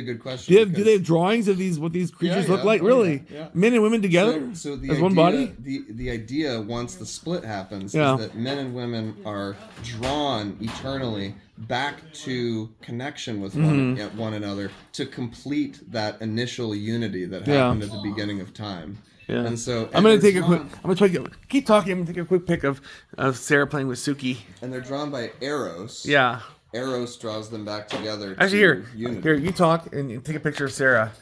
a good question. Do they have drawings of what these creatures look like? Really? Yeah. Men and women together? So as one body? The idea once the split happens is that men and women are drawn eternally back to connection with one another to complete that initial unity that happened at the beginning of time. Yeah. And so I'm gonna keep talking. I'm gonna take a quick pic of Sarah playing with Suki. And they're drawn by Eros. Yeah. Eros draws them back together. Actually, here, you talk and take a picture of Sarah.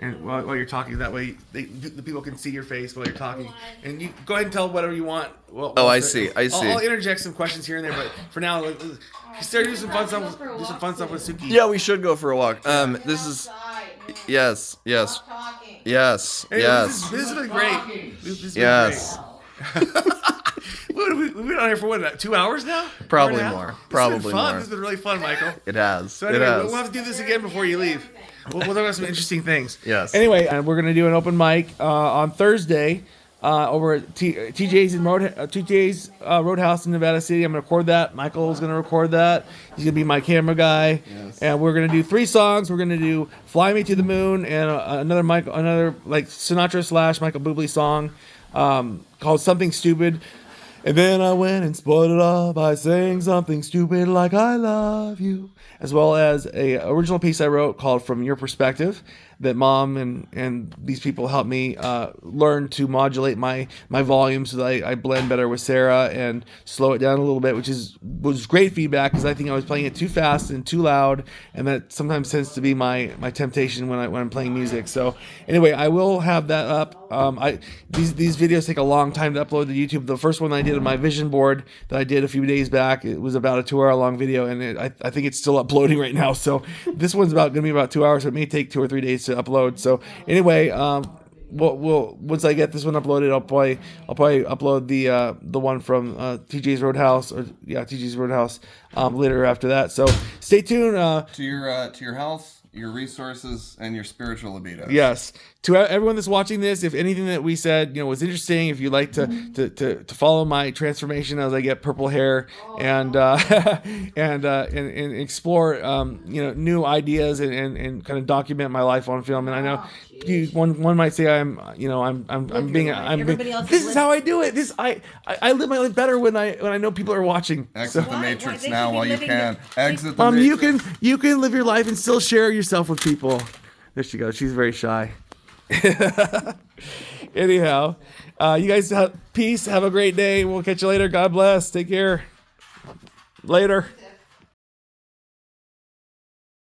And while you're talking, that way the people can see your face while you're talking. And you go ahead and tell whatever you want. I see. I'll interject some questions here and there, but for now, Sarah, do some fun stuff with Suki. Yeah, we should go for a walk. This is yes. This has been great. This has been great. We've been on here for 2 hours now? Probably more. Probably more. This has been really fun, Michael. It has. So anyway, we'll have to do this again before you leave. We'll talk about some interesting things. Yes. Anyway, we're going to do an open mic on Thursday over at TJ's Roadhouse in Nevada City. I'm going to record that. Michael's going to record that. He's going to be my camera guy. Yes. And we're going to do 3 songs. We're going to do "Fly Me to the Moon" and another like Sinatra / Michael Bublé song called "Something Stupid." And then I went and spoiled it all by saying something stupid like "I love you," as well as a original piece I wrote called "From Your Perspective," that Mom and these people helped me learn to modulate my volume so that I blend better with Sarah and slow it down a little bit, which was great feedback because I think I was playing it too fast and too loud, and that sometimes tends to be my temptation when I'm playing music. So anyway, I will have that up. These videos take a long time to upload to YouTube. The first one I did on my vision board that I did a few days back, it was about a 2-hour long video, and I think it's still uploading right now. So this one's going to be about 2 hours, so it may take 2 or 3 days to upload. So anyway, we'll once I get this one uploaded, I'll probably upload the one from TJ's Roadhouse TJ's Roadhouse later after that. So stay tuned to your health, your resources, and your spiritual libido. Yes. To everyone that's watching this, if anything that we said, was interesting, if you'd like to follow my transformation as I get purple hair and explore new ideas and kind of document my life on film. And I know one might say I'm being this is how I do it. I live my life better when I know people are watching. Exit the Matrix now while you can. Exit the Matrix. You can live your life and still share yourself with people. There she goes. She's very shy. Anyhow, you guys have peace. Have a great day. We'll catch you later. God bless. Take care. Later.